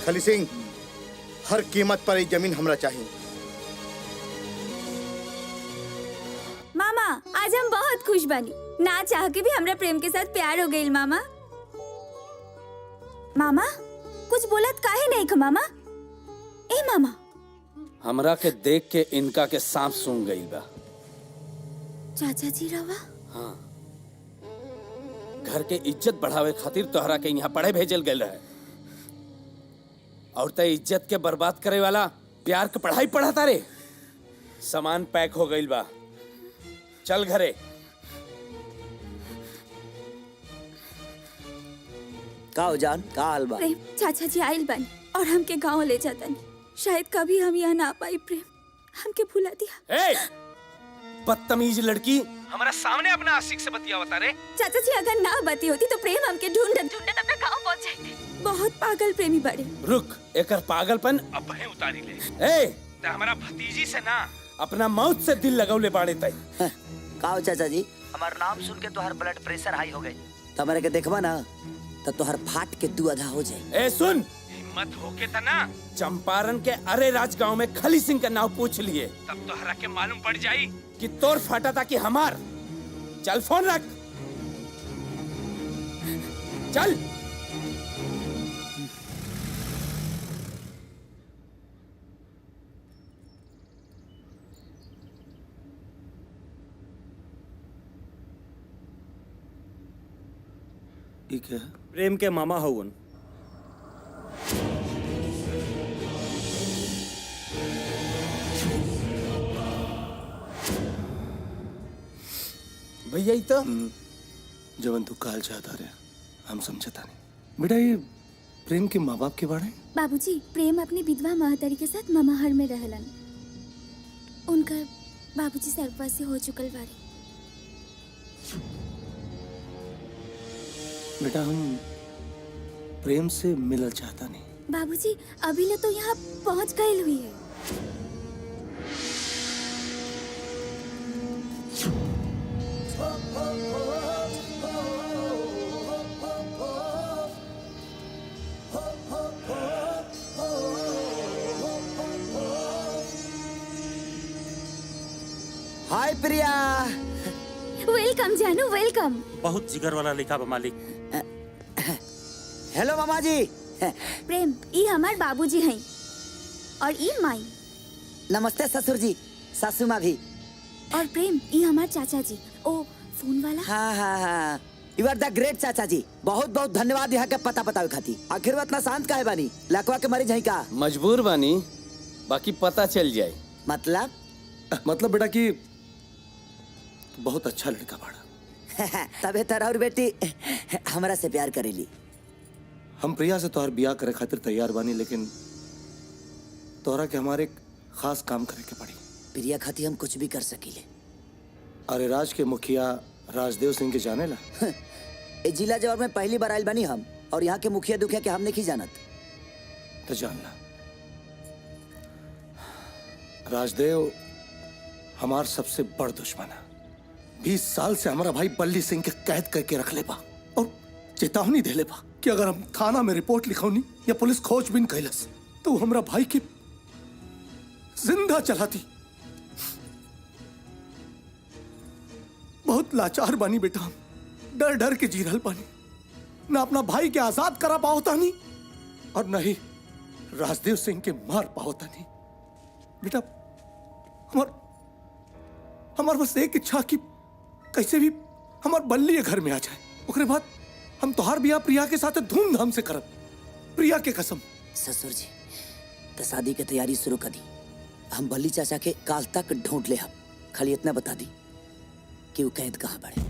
खली सिंह, हर कीमत पर ये जमीन हमरा चाहिए। मामा, आज हम बहुत खुश बनी। ना चाह के भी हमरा प्रेम के साथ प्यार हो गई। मामा मामा कुछ बोलत काहे नहीं ख मामा? ए मामा, हमरा के देख के इनका के सांप सूंघ गई बा। चाचा जी रवा? हाँ, घर के इज्जत बढ़ावे खातिर तोहरा के यहाँ पढ़े भेजल गए रहे, और ते इज्जत के बर्बाद करे वाला प्यार के पढ़ाई पढ़ाता रे। सामान पैक हो गई बा, चल घरे। का हो जान, का हाल बा? प्रेम, चाचा जी आइल बानी और हमके गांव ले जाता नहीं। शायद कभी हम यहाँ ना पाई। प्रेम, हमके भुला दिया। ए, बदतमीज लड़की, हमारा सामने अपना आशिक से बतियावता रे। चाचा जी अगर ना बती होती तो प्रेम हमके ढूंढत ढूंढत अपना गांव पहुंच जाते। बहुत पागल प्रेमी बड़े। रुक, एकर पागलपन अब है उतारी ले। ए, ते हमारा भतीजी से ना अपना मौत से दिल लगौले बाड़े तई। का हो चाचा जी, हमार नाम सुन के तोहर ब्लड प्रेशर हाई हो गई। तमरे के देखबा ना तो तोहर फाट के दू आधा हो जाए। ए सुन, हिम्मत होके त ना चंपारण के अरे राज गांव में खली सिंह का नाम पूछ लिए, तब तो हरा के मालूम पड़ जाई कि तोर फाटा था कि हमार। चल फोन रख, चल। ठीक है, प्रेम के मामा हवन। भैया ही तो जवन तू काल चाहता रे, हम समझता नहीं। बेटा ये प्रेम के माँ बाप के बारे? बाबूजी, प्रेम अपनी विधवा महतारी के साथ ममाहर में रहलन। उनकर बाबूजी सर्ववासी हो चुकल बारे। बेटा हम प्रेम से मिलना चाहता नहीं। बाबूजी, अभी ले तो यहाँ पहुँच गई हुई है। प्रिया। वेलकम जानू, वेलकम। बहुत जिगर वाला लिखा बा मालिक। हेलो मामा जी। प्रेम, ई हमार बाबूजी हैं और ई माई। नमस्ते ससुर जी, सासू माँ भी। और प्रेम, ई हमार चाचा जी। ओ फोन वाला। हाँ हाँ हाँ, यू आर द ग्रेट चाचा जी। बहुत बहुत धन्यवाद यहाँ के पता बतावे खाती। आखिर वो इतना शांत काहे बानी? लकवा के मरीज है का? मजबूर बानी, बाकी पता चल जाए। मतलब बेटा कि बहुत अच्छा लड़का बाड़ा। तबे तरह और बेटी हमरा से प्यार करेली। हम प्रिया से तोहर बियाह करे खातिर तैयार बानी, लेकिन तोहरा के हमारे एक खास काम करे के पड़ी। प्रिया खाती हम कुछ भी कर सकीले। अरे राज के मुखिया राजदेव सिंह के जाने ला? ए जिला जवार में पहली बार आयल बनी हम, और यहाँ के मुखिया दुखिया के हम नहीं जानत। तो जानना, राजदेव हमार सबसे बड़ दुश्मन है। 20 साल से हमारा भाई बल्ली सिंह के कैद करके रख ले बा और चेतावनी दे ले बा कि अगर हम थाना में रिपोर्ट लिखौनी या पुलिस खोजबीन कैलस तो वो हमारा भाई के जिंदा चलाती। बहुत लाचार बानी बेटा, हम डर डर के जी रहल बानी। ना अपना भाई के आजाद करा पाओता नहीं और न ही राजदेव सिंह के मार पाओता नहीं। बेटा हमार बस एक इच्छा कि कैसे भी हमार बल्ली घर में आ जाए, उसके बाद हम तोहार बियाह प्रिया के साथ धूमधाम से करब। प्रिया के कसम। ससुर जी, तो शादी की तैयारी शुरू कर दी। हम बल्ली चाचा के काल तक ढूंढ ले। हम खाली इतना बता दी कि वो कैद कहाँ पड़े।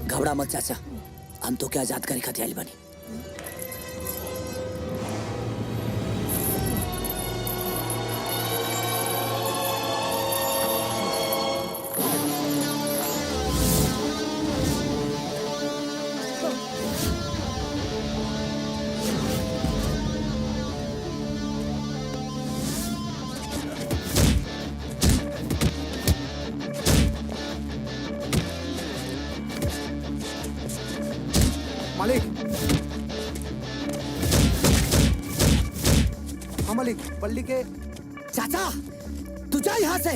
घबरा मत चाचा, हम तो क्या आजाद करे खातिर आइल बानी। मालिक, हाँ मालिक, बल्ली के चाचा तू जा यहाँ से।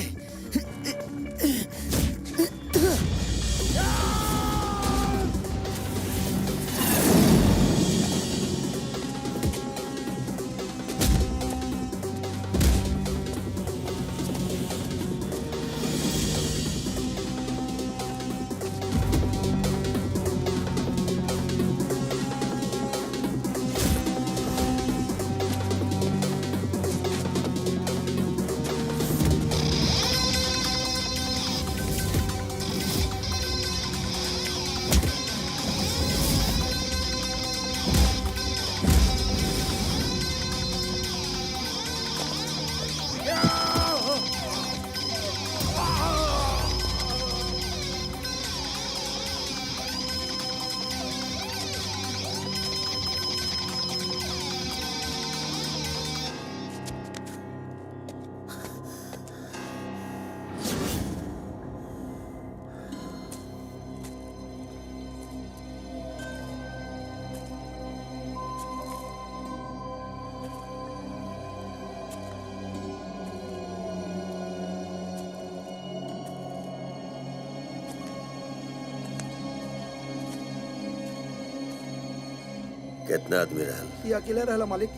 कितना आदमी रहल? ये अकेले रहला मालिक।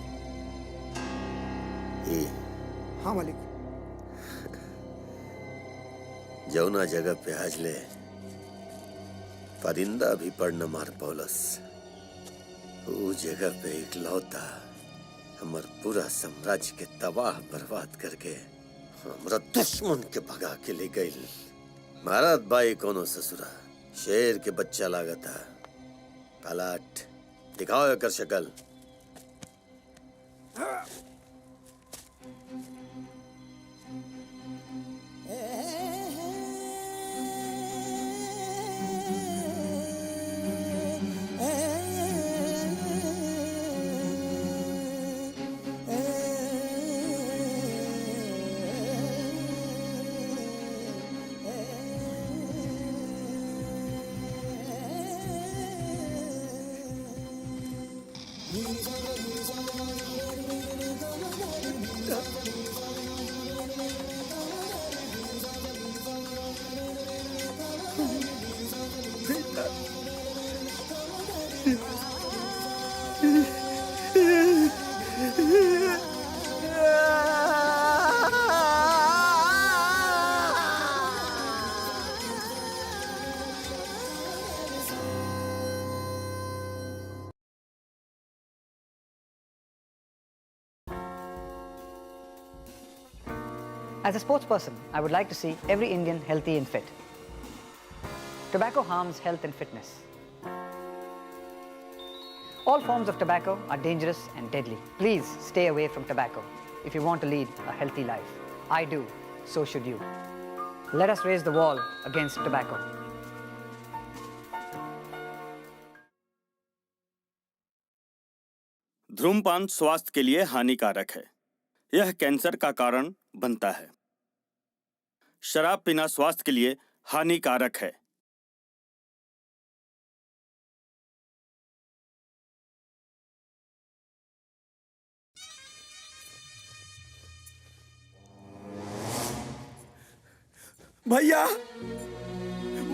ई हाँ मालिक। जौना जगह पे आज ले परिंदा भी पर न मार पौलस, वो जगह पे इकलौता हमार पूरा साम्राज्य के तबाह बर्बाद करके हमरा दुश्मन के भगा के ले गई। महाराज भाई कोनो ससुरा शेर के बच्चा लागता। पलाट दिखाओ एकर शक्ल। As a sports person, I would like to see every Indian healthy and fit. Tobacco harms health and fitness. All forms of tobacco are dangerous and deadly. Please stay away from tobacco if you want to lead a healthy life. I do, so should you. Let us raise the wall against tobacco. धूम्रपान स्वास्थ्य के लिए हानिकारक है। यह cancer का कारण बनता है। शराब पीना स्वास्थ्य के लिए हानिकारक है। भैया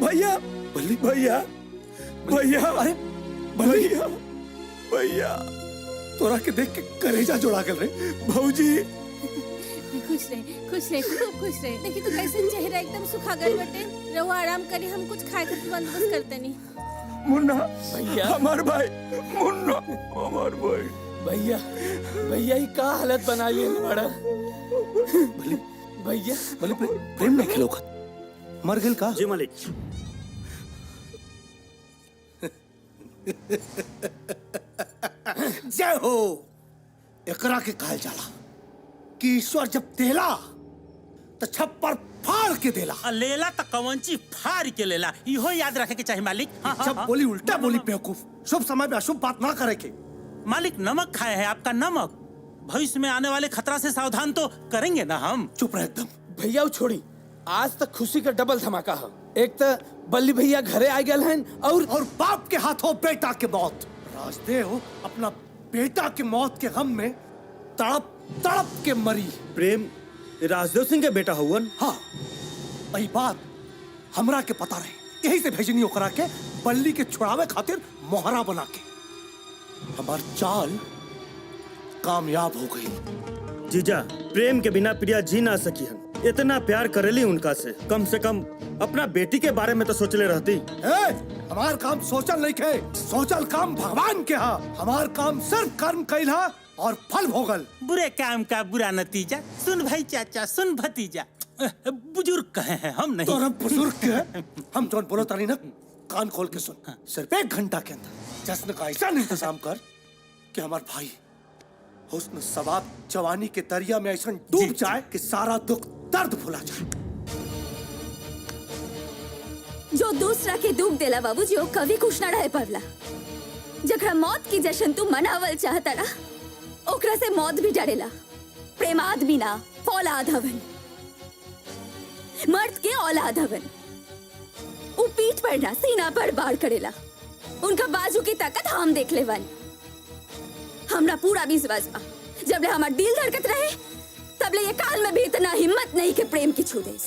भैया बल्ली भैया भैया अरे भैया भैया तोरा के देख के कलेजा जोड़ा कर रहे भौजी। खुश रहे खूब खुश रहे। देखिए तो कैसे चेहरा एकदम सुखा गए बटे। रहो आराम करी, हम कुछ खाए के बंदोबस्त करते नहीं। मुन्ना भैया हमार भाई मुन्ना हमार भाई। भैया भैया ये का हालत बना लिए बड़ा भले भैया भले प्रेम नहीं खेलो मर गेल का? जी मालिक। जय हो। एकरा के कहल जाला कि ईश्वर जब देला तो छप्पर फाड़ के देला। लेला तो कवंची फाड़ के लेला, इहो याद रखे के चाहिए मालिक। जब बोली उल्टा बोली बेवकूफ। शुभ समय में अशुभ बात ना करे के। मालिक नमक खाए है आपका नमक, भविष्य में आने वाले खतरा से सावधान तो करेंगे ना हम। चुप रह एकदम। भैया वो छोड़ी, आज तक खुशी का डबल धमाका है। एक तो बल्ली भैया घरे आ गए हैं और बाप के हाथों बेटा के मौत। राजदेव अपना बेटा के मौत के गम में तड़प तड़प के मरी। प्रेम राजदेव सिंह के बेटा हुवन। हाँ वही बात हमरा के पता रहे, यही से भेजनी ओकरा के बल्ली के छुड़ावे खातिर मोहरा बना के। हमार चाल कामयाब हो गई। जीजा प्रेम के बिना प्रिया जी ना सकी हम। इतना प्यार करेली उनका से कम अपना बेटी के बारे में तो सोचले रहती। हमार काम सोचल नहीं खे, सोचल काम भगवान के हा। हमार काम सिर्फ कर्म कैला और फल भोगल। बुरे काम का बुरा नतीजा। सुन भाई चाचा, सुन भतीजा, बुजुर्ग कहे हैं हम नहीं। तो बुजुर्ग के हम जोन बोलो तानी ना कान खोल के सुन। सिर्फ 1 घंटा के अंदर जश्न का ऐसा इंतजाम कर कि हमार भाई हुस्न सवाब जवानी के दरिया में ऐसा डूब जाए कि सारा दुख दर्द भुला जाए। जो दूसरा के दुख देला बाबूजी वो कभी कुछ ना रहे पड़ला। जकरा मौत की जश्न तू मनावल चाहता ना, ओकरा से मौत भी डरेला। प्रेम आदमी ना औलाद हवन, मर्द के औलाद हवन। वो पीठ पर ना सीना पर बाढ़ करेला। उनका बाजू की ताकत हम देख ले वन। हमरा पूरा विश्वास बा जबले हमार दिल धड़कत रहे तबले ये काल में भी इतना हिम्मत नहीं कि प्रेम की छू देस।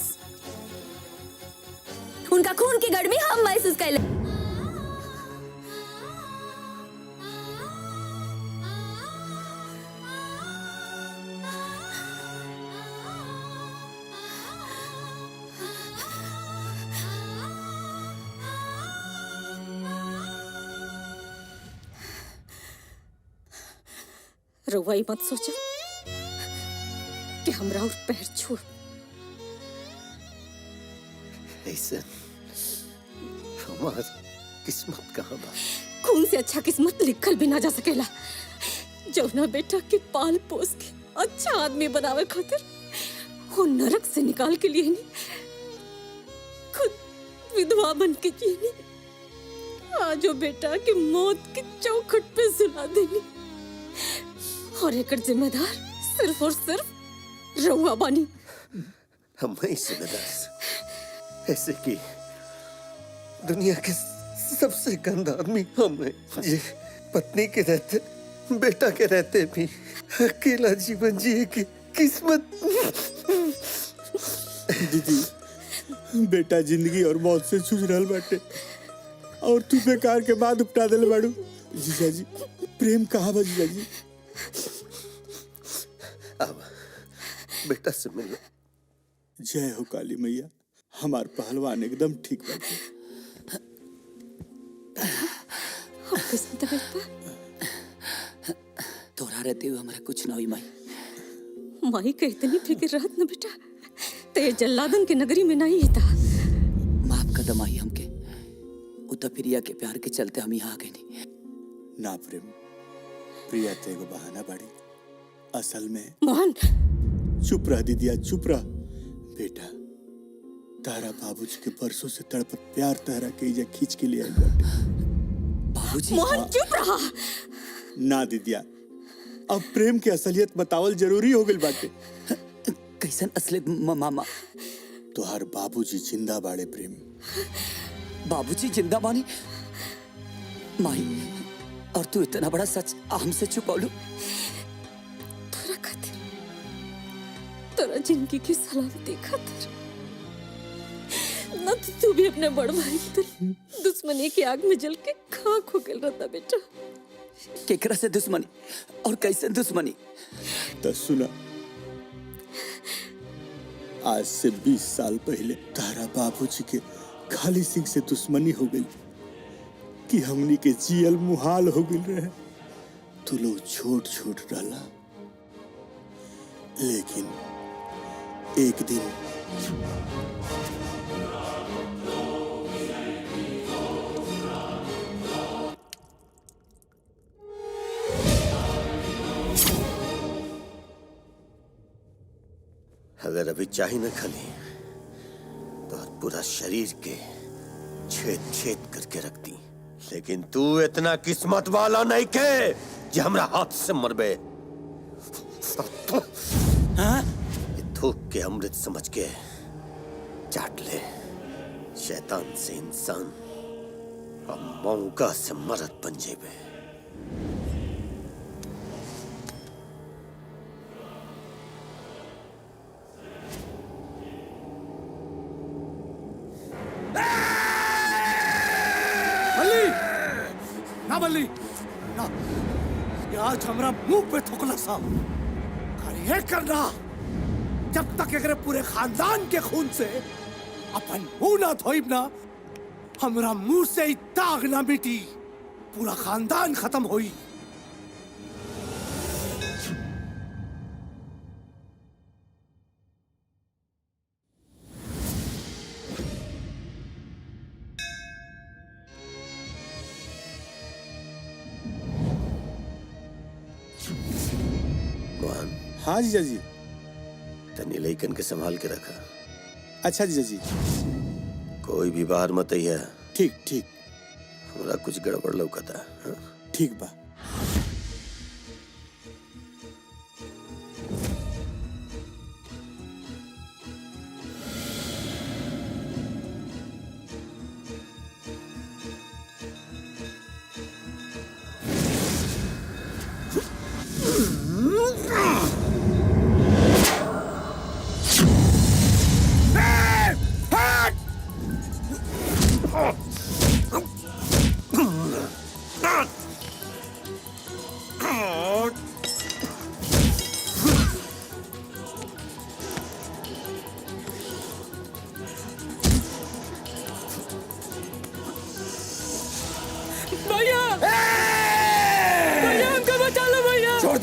उनका खून की गर्मी हम महसूस कर ले। रउआ ई मत सोचो कि हमरा और पैर छू। ऐसे हमार किस्मत कहाँ बा? खून से अच्छा किस्मत लिखल भी ना जा सकेला। जौना बेटा के पाल पोस के अच्छा आदमी बनावे खातिर वो नरक से निकाल के लिए नहीं, खुद विधवा बन के जीनी। आज वो बेटा के मौत के चौखट पे सुला देनी और एक जिम्मेदार सिर्फ और सिर्फ रउआ बानी। हम ही जिम्मेदार ऐसे की दुनिया के सबसे गंदा आदमी हम हैं, ये पत्नी के रहते बेटा के रहते भी अकेला जीवन जिए की किस्मत। दीदी बेटा जिंदगी और मौत से जूझ रहल बाटे और तू बेकार के बाद उपटा दिल बाड़ू। जीजा जी प्रेम कहाँ बा जीजा जी? अब बेटा से मिल। जय हो काली मैया, हमार पहलवान एकदम ठीक बाटे। तोरा रहते हुए हमारा कुछ ना हुई माई। माई के इतनी फिक्र रहत न बेटा ते जल्लादन के नगरी में नहीं था। माफ कदम आई हमके उतना प्रिया के प्यार के चलते हम यहाँ आ गए नहीं। ना प्रेम, प्रिया ते एगो बहाना बाड़ी, असल में मोहन चुप रह दीदिया चुप रह। बेटा तारा बाबूजी के बरसों से तड़पत प्यार तहरा के इजा खींच के लिए आई बाटे। बाबूजी मोहन चुप रहा। ना दीदिया अब प्रेम के असलियत बतावल जरूरी हो गइल बाटे। कैसन असलियत मामा? तोहार बाबूजी जिंदा बाड़े प्रेम। बाबूजी जिंदा बानी? माई और तू इतना बड़ा सच हमसे छुपौलू? तोरा खातिर, तोरा जिंदगी की सलामती खातिर न तो तू भी अपने बड़ भाई की तरह दुश्मनी की आग में जल के खाक हो गया रहता बेटा। केकरा से दुश्मनी और कैसे दुश्मनी? तो सुना, आज से 20 साल पहले तारा बाबूजी के खाली सिंह से दुश्मनी हो गई कि हमनी के जियल मुहाल हो गई रहे। तू लोग छोट छोट डाला, लेकिन एक दिन अगर अभी चाही न खाली तो पूरा शरीर के छेद छेद करके रखती, लेकिन तू इतना किस्मत वाला नहीं के जो हमरा हाथ से मरबे। ये थूक के अमृत समझ के चाट ले। शैतान से इंसान और मौका से मरद बन जेबे। बल्ली ना, ये आज हमरा मुंह पे थोकला साहब खाली ये करना, जब तक एकरे पूरे खानदान के खून से अपन मुंह ना धोइब ना, हमरा मुंह से ही दाग ना मिटी, पूरा खानदान खत्म होई। हाँ जीजा जी। तनी लइकन के संभाल के रखा। अच्छा जीजा जी। कोई भी बाहर मत आइया। ठीक ठीक। हमरा कुछ गड़बड़ लौकता। ठीक बा।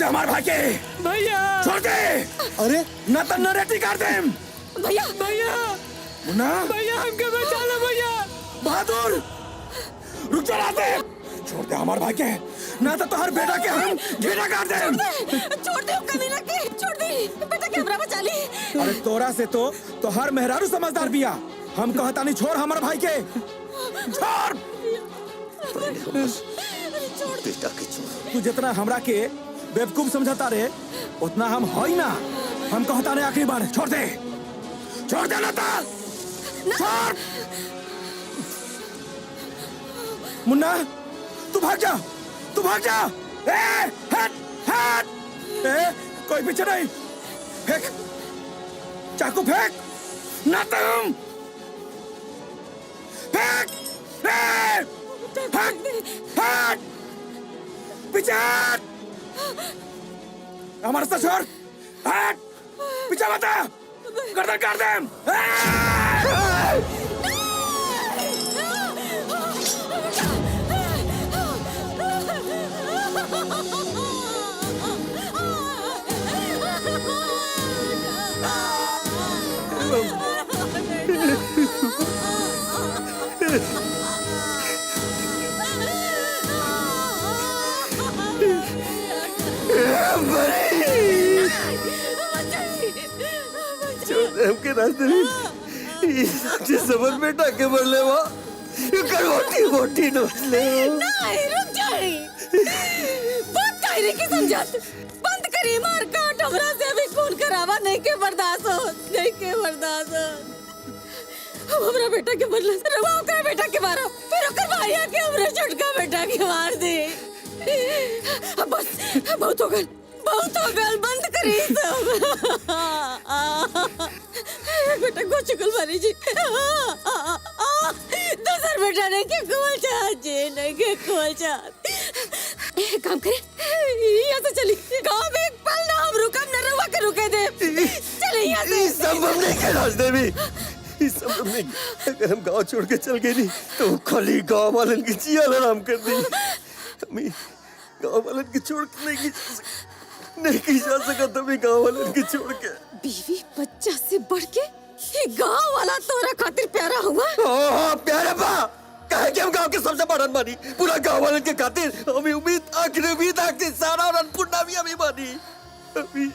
दे हमारे भाई के। भैया छोड़ दे। अरे न तो नरेटी कर दे। भैया भैया मुन्ना भैया हमके बचा लो भैया। बहादुर रुक जा रास्ते। छोड़ दे हमारे भाई के, ना तो हर बेटा के हम घेरा कर दे। छोड़ दे कमीना के, छोड़ दे बेटा के हमरा बचा ली। अरे तोरा से तो हर मेहरारू समझदार बिया। हम कहता नहीं छोड़ हमारे भाई के, छोड़। बेटा के छोड़। तू जितना हमरा के बेवकूफ समझता रे उतना हम होई ना। हम कहता नहीं आखिरी बार छोड़ दे, छोड़ दे लता, छोड़। मुन्ना तू भाग जा, तू भाग जा। हट हट। कोई पीछे नहीं। फेंक चाकू, फेंक ना तुम। फेंक हट हट पीछे हट। हमारे साथ छोड़। हट पीछे मत आ। गर्दन काट दे। हमके रास्ते में सबर में टाके मर ले वो मोटी नोच ले। नहीं रुक जाई। बंद करे की समझत, बंद करी मार काट। हमरा से भी खून करावा नहीं के बर्दाश्त हो, नहीं के बर्दाश्त हो। हमरा बेटा के बदला रवा ओकर बेटा के मारा, फिर ओकर भाईया के हमरा छोटका बेटा के मार दे। बस बहुत हो गल, बहुत हो गल, बंद करी सब। बेटा को चुकल मारी जी। दूसर बेटा ने के खोल चाहत जी, नहीं के खोल चाहत। एक काम करे, यहाँ से चली। गाँव में एक पल ना हम रुकम न रवा के रुके दे। चले यहाँ से। संभव नहीं के रास्ते में, संभव नहीं। अगर हम गाँव छोड़ के चल गए नहीं तो खाली गाँव वालन की जिया आराम कर दी। हमें गाँव वालन की छोड़ के नहीं की जा सका। तुम्हें गाँव वालन की छोड़ के। बीवी बच्चा से बढ़ के ये गाँव वाला तोरा खातिर प्यारा हुआ। हाँ प्यारा बा। कहे कि हम गाँव के सबसे बड़ा मानी, पूरा गाँव वालन के खातिर हमें उम्मीद आखिरी सारा और अन्नपूर्णा भी हमें मानी। अभी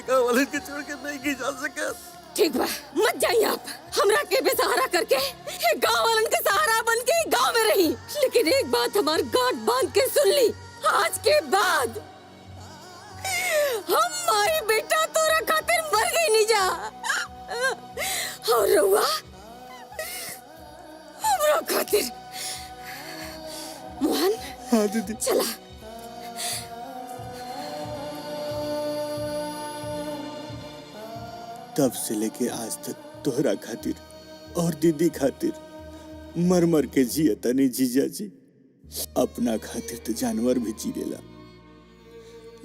गाँव वालन के छोड़ के नहीं की जा सका। ठीक बा, मत जाइए आप। हमरा के बेसहारा करके ये गाँव वालन के सहारा बन के गाँव में रही। लेकिन एक बात हमार गांठ बांध के सुन ली, आज के बाद हम माई बेटा तोरा खातिर मर गई नहीं जा। और रउआ हमरा खातिर। मोहन हाँ दीदी चला। तब से लेके आज तक तोहरा खातिर और दीदी खातिर मर मर के जिया तनी जीजा जी। अपना खातिर तो जानवर भी जी लेला,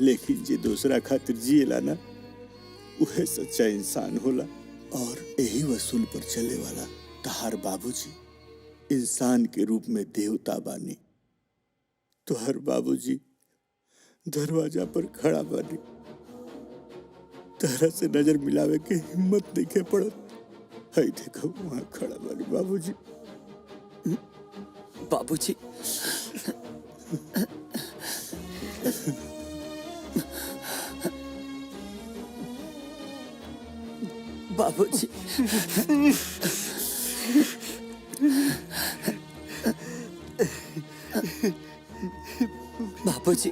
लेकिन जे दूसरा खातिर जिएला ना उहे सच्चा इंसान होला। और यही वसूल पर चले वाला तहार बाबूजी इंसान के रूप में देवता बानी। तोहर बाबूजी दरवाजा पर खड़ा बानी, तरह से नजर मिलावे के हिम्मत नहीं के पड़त। हई देखो वहां खड़ा बानी बाबूजी। बाबूजी बाबूजी बाबूजी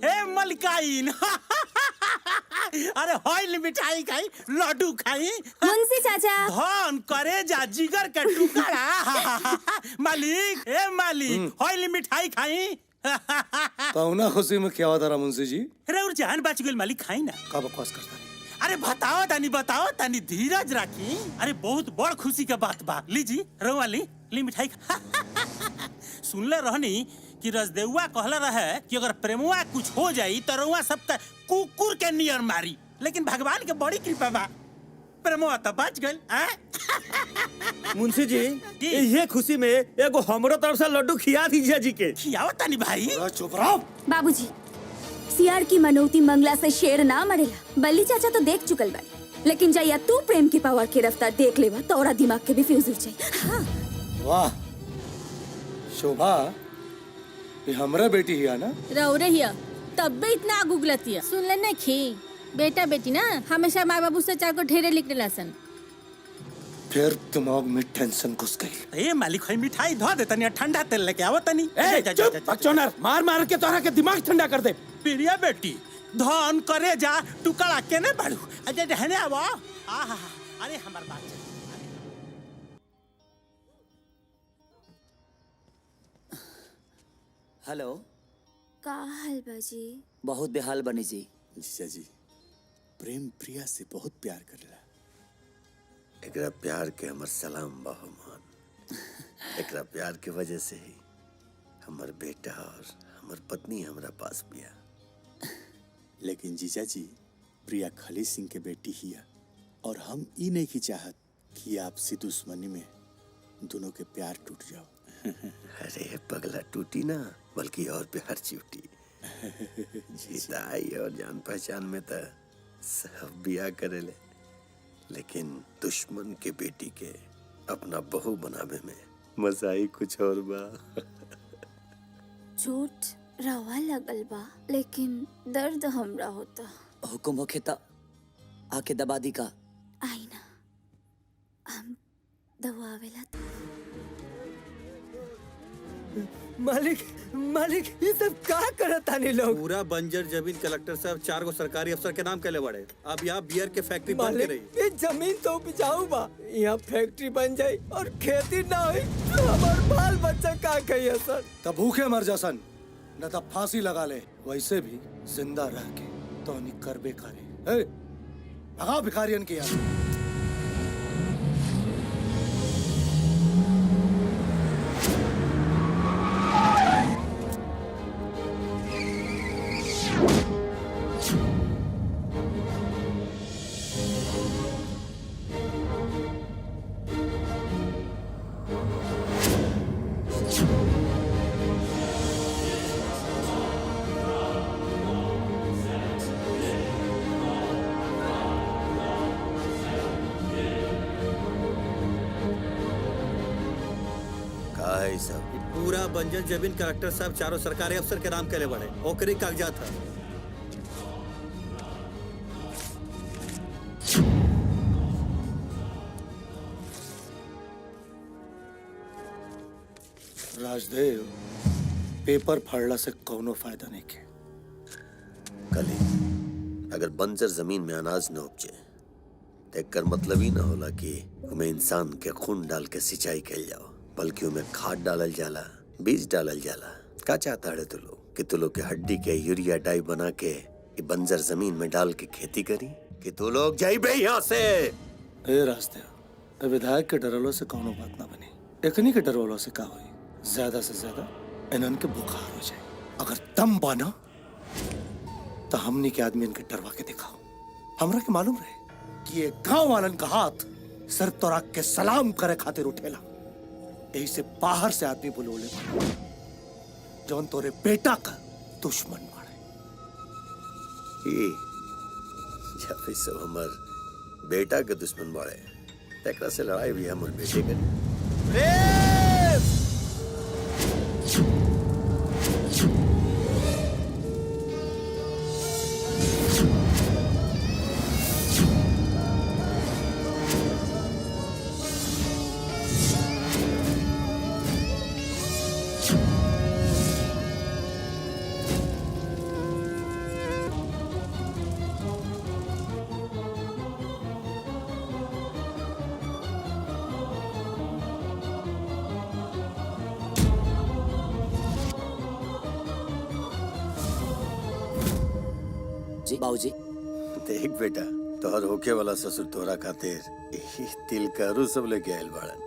हे मलकाइन अरे हॉल मिठाई खाई, लड्डू खाई। मुंशी चाचा। धन करे जा जिगर के टुकड़ा। मालिक, ए मालिक, हॉल मिठाई खाई। पाहुना खुशी में क्या होता रहा मुंशी जी? अरे और जान बच गई मालिक, खाई ना। का बकवास करता है? अरे बताओ तानी धीरज राखी। अरे बहुत बड़ खुशी का बात बा। लीजी रवाली ली मिठाई। सुनले रहनी कि रजदेउआ कहला रहे कि अगर प्रेमुआ कुछ हो जाई तो रउआ सबका कुकुर के नियर मारी, लेकिन भगवान के बड़ी कृपा बा, प्रेमुआ तो बच गइल। मुंशी जी ये खुशी में एगो हमरो तरफ से लड्डू खिया दीजिए जी के। खियाओ तानी भाई। चुप रहो बाबूजी, सियार की मनौती मंगला से शेर ना मरेला। बल्ली चाचा तो देख चुकल बा, लेकिन जाया तू प्रेम की पावर की रफ्तार देख लेवा तो औरा दिमाग के भी फ्यूज उड़ जाई। हाँ। वाह शोभा, ये हमरा बेटी है ना? रहो रहिया, तब भी इतना आग उगलतिया। सुन ले नहीं खी, बेटा बेटी ना हमेशा माँ बाबू से चार को ढेरे लिख सन। फिर दिमाग में टेंशन घुस गई। ए मालिक, होई मिठाई धो दे तनी, ठंडा तेल लेके आवो तनी। चुप बकचोदर, मार के तोहरा के दिमाग ठंडा कर दे। प्रिया बेटी, धन करे जा टुकड़ा केने बाड़ू। अजय रहने आवो। आहा, अरे हमार बात चल। हेलो, का हाल बाजी? बहुत बेहाल बनी जी। जीजा जी प्रेम प्रिया से बहुत प्यार करेला। एकरा प्यार के हमर सलाम बहुमान। एकरा प्यार के वजह से ही हमर बेटा और हमर पत्नी हमरा पास बिया। लेकिन जीजा जी प्रिया खली सिंह के बेटी हिया, और हम ई नहीं की चाहत कि आपसी दुश्मनी में दोनों के प्यार टूट जाओ। अरे पगला टूटी ना, बल्कि और प्यार चिवटी। जीताई और जान पहचान में तो सब बिया करेले, लेकिन दुश्मन के बेटी के अपना बहू बनावे में मजा ही कुछ और बा। चोट रवा लगल बा, लेकिन दर्द हमरा होता। हुकुम होखे ता आके दबा दी का। आई ना, हम दवावेला मालिक मालिक ये सब का करत आनी लोग? पूरा बंजर जमीन कलेक्टर साहब 4 गो सरकारी अफसर के नाम कैले बड़े। अब यहाँ बियर के फैक्ट्री बन के रही। ये जमीन तो उपजाऊ बा, यहाँ फैक्ट्री बन जाई और खेती ना हुई तो हमार बाल बच्चा का कहिए सर? तब भूखे मर जा सन, न तब फांसी लगा ले। वैसे भी जिंदा रह के तो नहीं कर बेकारी। भगा भिखारियन की यार। पूरा बंजर जमीन कलेक्टर साहब 4 सरकारी अफसर के नाम कैले बड़े। ओकरे कागजात है। राजदेव, पेपर फाड़ला से कोनो फायदा नहीं के। कली अगर बंजर जमीन में अनाज न उपजे तो एकर मतलब ही ना होला कि उमें इंसान के खून डाल के सिंचाई कैल जाओ, बल्कि उमें खाद डालल जाला, बीज डालल जाला। का चाहता है तू लोग कि तू लोग के हड्डी के यूरिया डाई बना के बंजर जमीन में डाल के खेती करी, कि तू लोग जाइबे यहाँ से? ए राजदेव, विधायक के डरलो से कोनो बात ना बनी। एकनी के डरवलो से का होई? ज्यादा से ज्यादा इनन के बुखार हो जाए। अगर दम बाना तो हमनी के आदमी इनके डरवा के दिखाओ। हमरा के मालूम रहे कि ये गांव वालन का हाथ सर तोरा के सलाम करे खातिर उठेला। यही से बाहर से आदमी बुलोले जौन तोरे बेटा का दुश्मन मारे। जब सब हमार बेटा के दुश्मन बाड़े, तेकरा से लड़ाई भी हमर बेटे करी। बाबूजी बाबूजी। देख बेटा, तोहर होके वाला ससुर तोरा खातिर यही तिल करू सब लेके आयल बाड़न।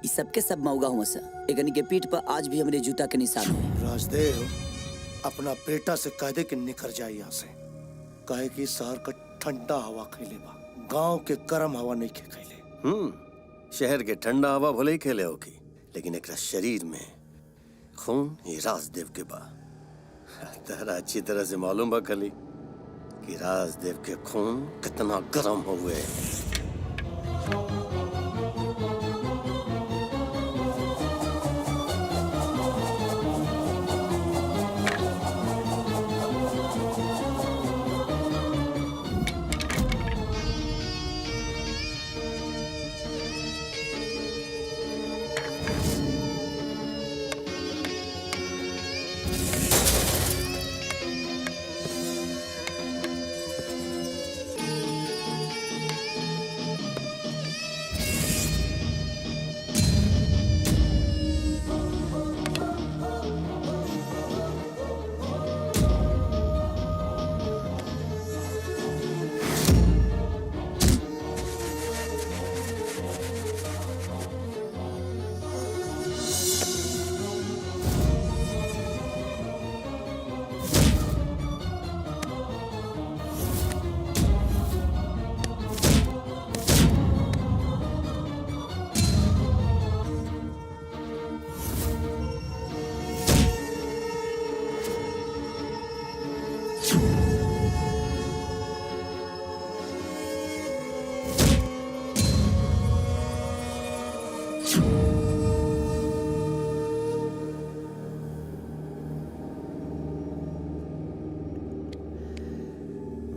इस सबके सब मौगा हुआ सर। एकनी के पीठ पर आज भी हमरे जूता के निशान है। राजदेव अपना बेटा से कह दे कि निकल जाए यहाँ से, कहे कि शहर का ठंडा हवा खैले बा, गांव के गर्म हवा नहीं खैले। शहर के ठंडा हवा भले ही खेले होगी, लेकिन एक शरीर में खून ये राजदेव के बा। तेरा अच्छी तरह से मालूम बा खली कि राजदेव के खून कितना गर्म हुए।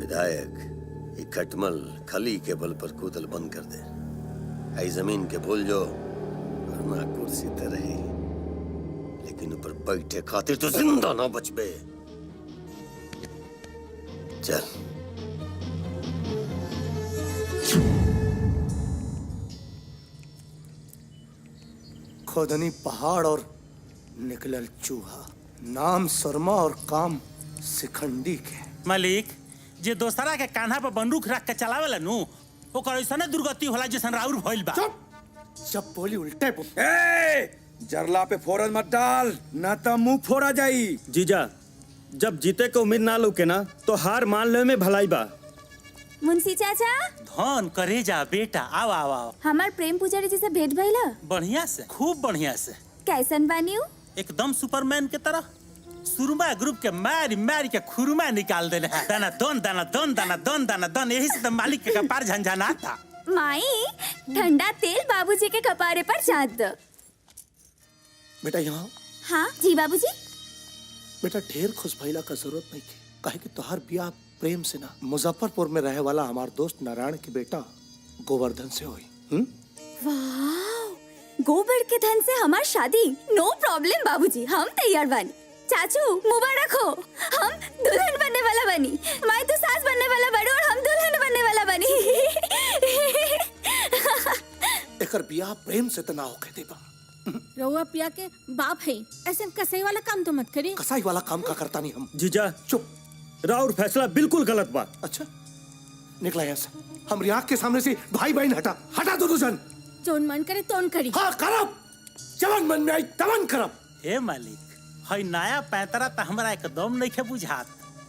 विधायक, ये खटमल खली के बल पर कूदल बंद कर दे। आई जमीन के भूल जो, वरना कुर्सी तो रही, लेकिन ऊपर बैठे खातिर तो जिंदा ना बचबे। चल। खोदनी पहाड़ और निकलल चूहा, नाम शर्मा और काम शिखंडी के। मालिक, जे दोस्तरा के कान्हा पर बंदूक रख के चलावेला नु, ओकर ऐसने दुर्गति होला जैसन राउर भइल बा। जब बोली उल्टे जरला पे फोरन मत डाल, ना तो मुंह फोड़ा जाई। जीजा, जब जीते के उम्मीद ना लौके ना, तो हार मान ले में भलाई बा। मुंशी चाचा, धन करे जा बेटा, आओ आओ आओ। हमार प्रेम पुजारी जी से भेंट भइला? बढ़िया से, खूब बढ़िया से। कैसन बानी? एकदम सुपरमैन के तरह। सुरमा ग्रुप के मारी मारी के खुरमा निकाल देले। दाना दन दाना दन दाना दन दाना दन, यही से तो मालिक के कपार झंझना था। माई, ठंडा तेल बाबूजी के कपारे पर चाट दो। बेटा यहाँ। हाँ जी बाबूजी। बेटा ढेर खुश भइला का जरूरत नहीं है, काहे कि तोहार ब्याह प्रेम से ना, मुजफ्फरपुर में रहे वाला हमार दोस्त नारायण के बेटा गोवर्धन से हुई। वाह, गोबर के धन से हमार शादी, नो प्रॉब्लम बाबूजी, हम तैयार बानी। चाचू मुबारक हो, हम दुल्हन बनने वाला बनी। माई तो सास बनने वाला बड़ी और हम दुल्हन बनने वाला बनी। एकर ब्याह प्रेम से तो ना होके देबा। रउआ पिया के बाप है, ऐसे कसाई वाला काम तो मत करी। कसाई वाला काम का करता नहीं हम। जीजा चुप, राउर फैसला बिल्कुल गलत बा। अच्छा, निकला यहाँ से, हमारी आँख के सामने से भाई बहन हटा, हटा दो जन। जोन मन करे तोन करी। हाँ करब, जवन मन में आई तवन करब। ए मालिक, हई नया पैतरा तो हमरा एकदम नहीं के बुझात।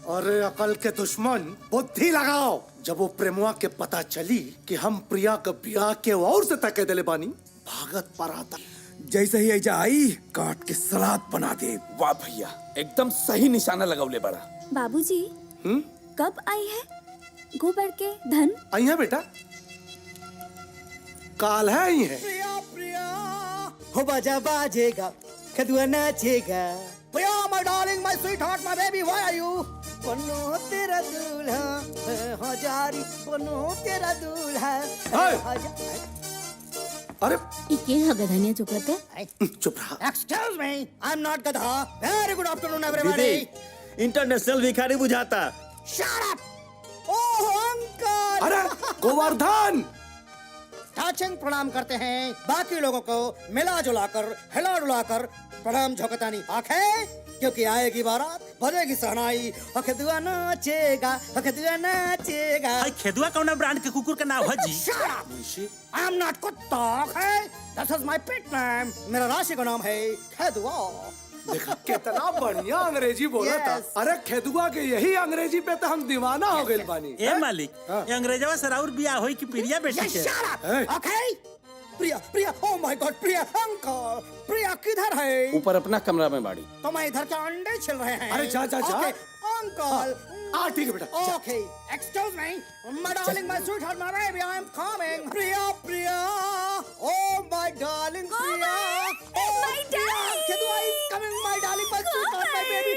अरे अकल के दुश्मन, बुद्धि लगाओ। जब वो प्रेमुआ के पता चली कि हम प्रिया का ब्याह के और से तके दिले बानी, भागत पर आता। जैसे ही ऐजा आई, काट के सलाद बना दे। वाह भैया, एकदम सही निशाना लगावले बड़ा। बाबूजी, कब आई है गोबर के धन? आई है बेटा, काल है आई है। प्रिया प्रिया हो बाजा बाजेगा, कदुआ नाचेगा। Priya my darling, my sweetheart, my baby, why are you? बनो तेरा दूल्हा हजारी, बनो तेरा दूल्हा। अरे इके गधनिया चुप रहते। चुप रहा। Excuse me, I am not गधा। Very good afternoon everybody. International भिखारी बुझाता। Shut up. Oh uncle. अरे गोवर्धन, टाचिंग प्रणाम करते हैं, बाकी लोगों को मिला जुला कर हिला डुला कर प्रणाम झोंकतानी। आंखें क्योंकि आएगी बारात, बजेगी शहनाई, अखदुआ नाचेगा, अखदुआ नाचेगा। भाई खेदुआ कौन ब्रांड के कुकुर का नाम है जी? आई एम नॉट कुत्ता, okay? That is my pet name. मेरा राशि का नाम है खेदुआ। देखा कितना बढ़िया अंग्रेजी बोला था। अरे खेदुआ के यही अंग्रेजी पे तो हम दीवाना हो गए बानी। ए मालिक, ये अंग्रेजवा से राउर बिया होई कि प्रिया बेटी के? Okay? Priya, Priya, oh my God, Priya, uncle, Priya किधर है? ऊपर अपना कमरा में बाड़ी। तो मैं इधर के अंडे छिल रहे हैं। अरे जा जा जा। Okay, uncle. ठीक है बेटा। Okay, excuse me, my darling, my sweetheart, my baby, I am coming. Priya, Priya, oh my darling, Priya, oh my darling, Kedua is coming, my darling, my sweetheart, my baby.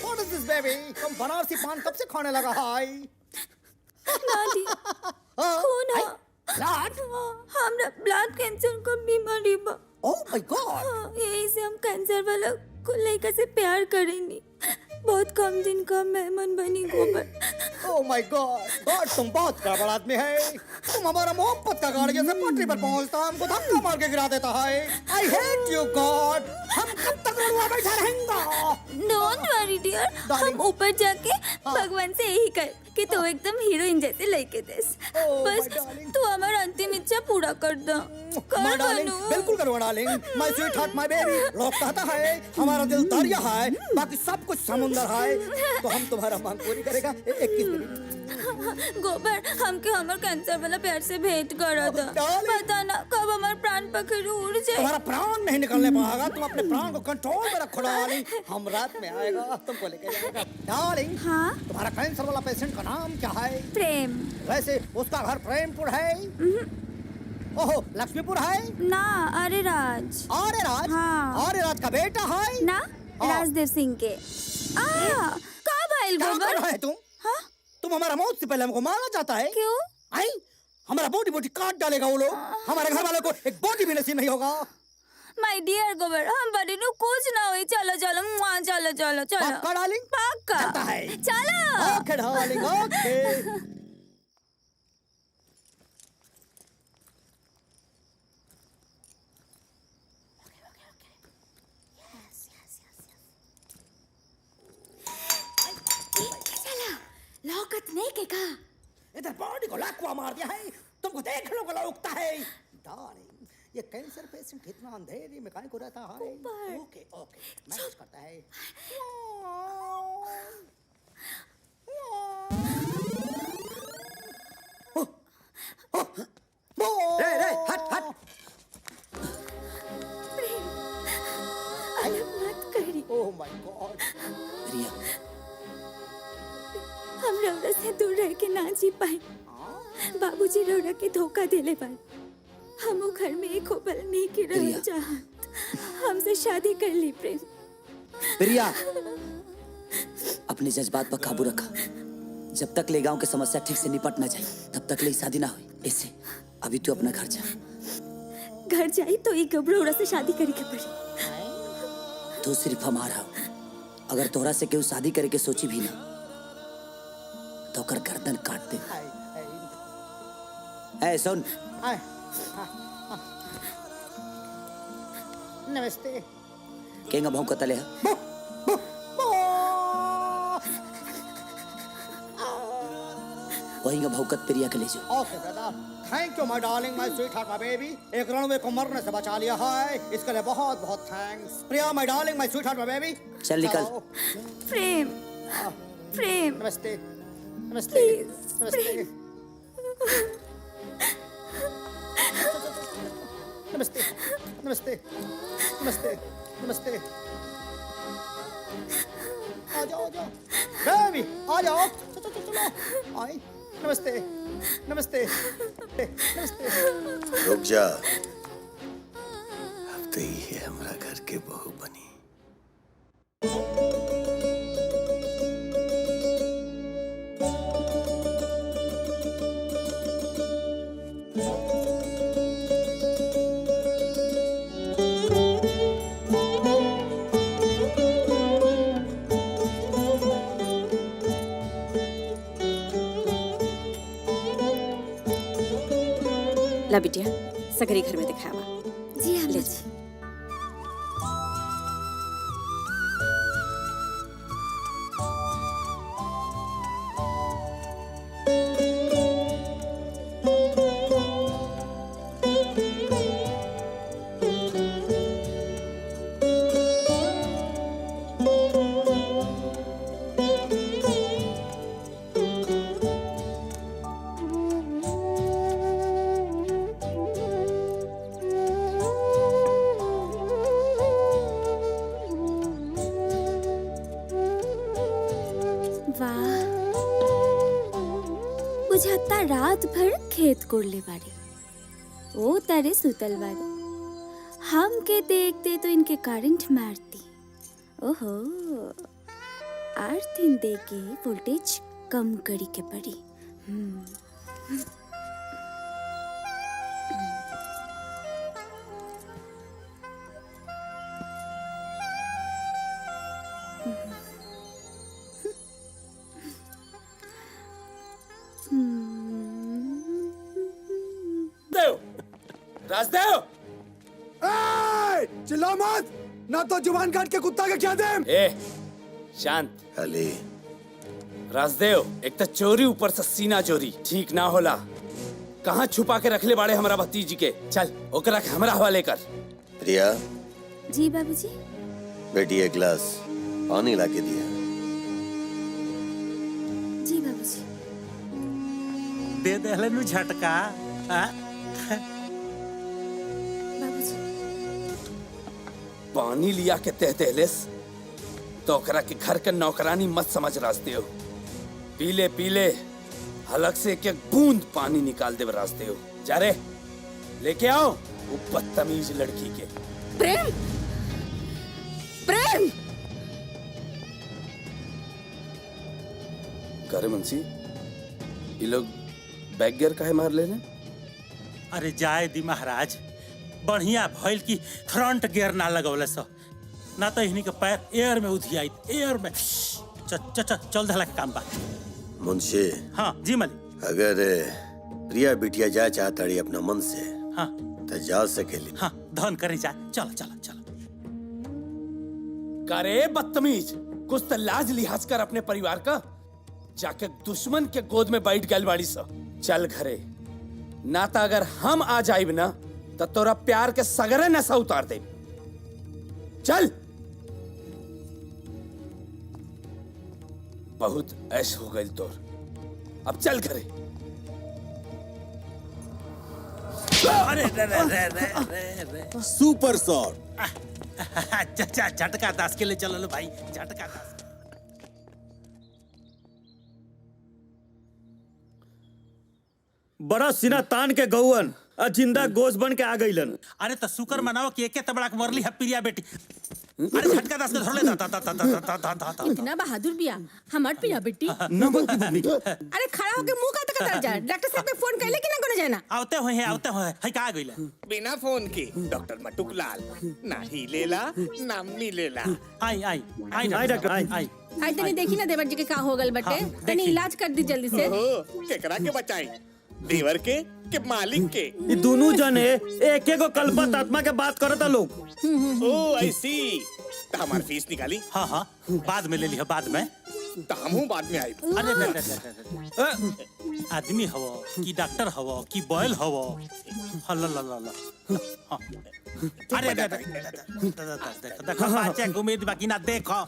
What is this, baby? तुम बनारसी पान कब से खाने लगा है? नानी खून है ब्लड हमरा ब्लड कैंसर का बीमारी बा। Oh my God! यही से हम कैंसर वाला को लड़का से प्यार करेंगे। बहुत कम दिन का मेहमान बनी गोबर। Oh my God! God, तुम बहुत गड़बड़ आदमी है। तुम हमारा मोहब्बत का गाड़ी जैसे पटरी पर पहुंचता हमको धक्का मार के गिरा देता है। I hate you, God. हम कब तक रुआ बैठा रहेंगे? Don't worry dear, हम ऊपर जाके भगवान से यही कर कि तू एकदम हीरोइन जैसे लड़के देस। बस तू हमारा अंतिम इच्छा पूरा कर दो। My darling, बिल्कुल करो darling. My sweetheart, my baby. लोग कहता है हमारा दिल दरिया है, बाकी सब कुछ समुंदर है। तो हम तुम्हारा मांग पूरी करेगा। 21 मिनट। गोबर हमके हमार कैंसर वाला प्यार से भेंट करा था। पता ना कब हमार प्राण पखेरु उड़ जाए। तुम्हारा प्राण नहीं निकलने पाएगा। तुम अपने प्राण को कंट्रोल में रखो डार्लिंग। हम रात में आएगा तुमको लेके जाएगा। डार्लिंग, हाँ? तुम्हारा कैंसर वाला पेशेंट का नाम क्या है? प्रेम। वैसे उसका घर प्रेमपुर है? ओहो, लक्ष्मीपुर है? ना, अरे राज। अरे राज? हाँ। अरे राज का बेटा है? ना, राजदेव सिंह के। कब आयल गोबर? क्या है तुम? हाँ? तुम हमारा मौत से पहले हमको मारना चाहता है? क्यों? आई? हमारा बॉडी बॉडी काट डालेगा वो लोग। हमारे घर वालों को एक बॉडी भी नसीब नहीं होगा। माय डियर गोबर, हम बड़ी नु कुछ ना हुई। चलो चलो चलो चलो चलो। पक्का डार्लिंग? पक्का। चलो। ओके डार्लिंग, ओके। लौकत नहीं के का इधर बॉडी को लाखवा मार दिया है। तुमको देख लो गला उगता है। डार्लिंग, ये कैंसर पेशेंट इतना अंधेरे में काहे को रहता है? ओके ओके, मैनेज करता है। रे रे हट हट। मत करी। Oh my God. रिया, हम रौरा से दूर रह के ना जी पाए। बाबूजी रौरा के धोखा देले पर हम घर में एक पल नहीं की रह चाहत। हमसे शादी कर ली प्रेम। प्रिया, अपने जज्बात पर काबू रखा। जब तक ले गांव की समस्या ठीक से निपट ना जाए तब तक ले शादी ना हुई। इससे अभी तू अपना घर जा। घर जाई तो एक गबरोड़ा से शादी करे के पड़ी। तू सिर्फ हमारा हो। अगर तोहरा से केहू शादी करे के सोची भी ना तो कर गर्दन काट दे। ए सुन, नमस्ते। केंगा भाव का तले है? वही भौकत प्रिया के ले जाओ। Okay brother, thank you my darling, my sweetheart, my baby. एक रणवे को मरने से बचा लिया है, इसके लिए बहुत बहुत thanks. Priya my darling, my sweetheart, my baby. चल निकल। प्रेम, प्रेम। नमस्ते, नमस्ते, नमस्ते, नमस्ते, नमस्ते, नमस्ते, नमस्ते। आ जाओ, आ जाओ, बेबी, आ जाओ। चलो, चलो, चलो, आई। नमस्ते, नमस्ते, नमस्ते। रुक जा, अब तो ये हमारा घर के बहू बनी। ला बिटिया सगरी घर में दिखावा। जी हाँ ले जी। बुझाता रात भर खेत कोड़ले बाड़ी, ओ तारे सुतल बाड़ी। हम के देखते तो इनके करंट मारती। ओहो, 8 दिन दे के वोल्टेज कम करी के पड़ी। राजदेव, चिल्लाओ मत, ना तो जुबान काट के कुत्ता के क्या दे। शांत। अली राजदेव, एक तो चोरी ऊपर से सीना चोरी ठीक ना होला। कहाँ छुपा के रखले बाड़े हमारा भतीजी के? चल ओकरा के हमरा हवाले कर। प्रिया। जी बाबूजी। बेटी एक गिलास पानी ला के दिया। जी बाबूजी। दे देहलन झटका। पानी लिया के तह दहलेस तो ओकरा के घर के नौकरानी मत समझ राजदेव। पीले पीले हलक से एक बूंद पानी निकाल दे राजदेव। जा रे, लेके आओ वो बदतमीज लड़की के। प्रेम, प्रेम। करे मुंशी, ये लोग बैक गियर काहे मार ले? अरे जाए दी महाराज, बढ़िया भइल की फ्रंट गियर ना लगौले सो, ना तो इन्हीं के पैर एयर में उधियाई, एयर में। चल धला के काम बा। मुंशी। हाँ जी मलिक। अगर प्रिया बिटिया जाए चाहताड़ी अपना मन से, हाँ तो जा सकेली। हाँ धन करे जा। चलो चलो चलो। करे बदतमीज, कुछ तो लाज लिहाज कर अपने परिवार का। जाके दुश्मन के गोद में बैठ गल बाड़ी सा। चल घरे, ना तो अगर हम आ जाइब ना तो तोरा प्यार के सगरे नशा उतार दे। चल। बहुत ऐश हो गई तोर, अब चल घरे। अरे रे रे रे रे रे। Super shot. झटका 10 के लिए चलो लो भाई, झटका 10। बड़ा सीना तान के गौवन जिंदा गोश बन के आ गईलन। अरे तो शुक्र मनाओ कि एके तबड़ा के मरली है प्रिया बेटी। अरे झटका 10 के धर ले। इतना बहादुर बिया हमार प्रिया बेटी। अरे खड़ा होके मुंह का तक जा। डॉक्टर साहब ने फोन कैले कि ना कोने जाना? आवते होए है का गइला। बिना फोन के डॉक्टर मटुक लाल ना ही लेला ना मिलेला। आई डॉक्टर आई। आई तनी देखी ना देवर जी के का हो गल बटे। तनी इलाज कर दी जल्दी से। केकरा के बचाई, देवर के मालिक के? ये दोनों जने एक एक कल्पत आत्मा के बात करता लोग। ओ ऐसी तो हमारी फीस निकाली। हाँ हाँ बाद में ले लिया, बाद में। तो हम बाद में आई। अरे आदमी हवो कि डॉक्टर हवो कि बॉयल हवो? अरे देखो बच्चे को उम्मीद बाकी ना देखो।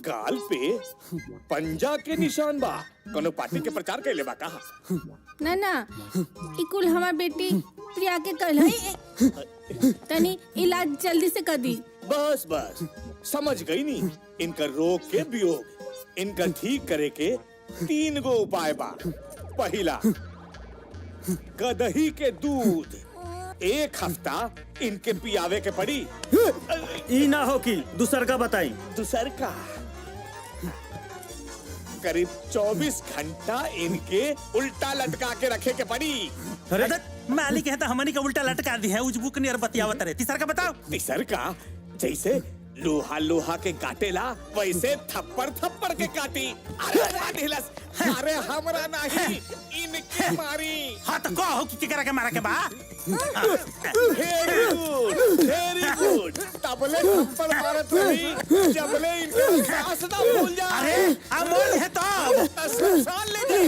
गाल पे पंजा के निशान बा। कोनो पार्टी के प्रचार कैले बा कहा? ना ना, इकुल हमार बेटी प्रिया के कहले। तनी इलाज जल्दी से कर दी। बस बस समझ गई नी। इनका रोग के वियोग इनका ठीक करे के 3 गो उपाय बा। पहला, गदही के दूध 1 हफ्ता इनके पियावे के पड़ी। ई ना हो कि दूसर का बताई। दूसर का करीब 24 घंटा इनके उल्टा लटका के रखे के पड़ी। अरे मालिक है तो हमनी का उल्टा लटका दी है। उजबुक नियर बतियावत रहे। तीसर का बताओ। तीसर का जैसे लोहा लोहा के काटेला वैसे थप्पड़ थप्पड़ के काटी। अरे ढिलस, अरे हमरा नहीं इनके मारी। हाँ तो कहो कि केकरा के मारा के बा। वेरी गुड तबले थप्पड़ मारत रही जबले इनके सांस ना भूल जा। अरे अमोल है तो सांस ले दे।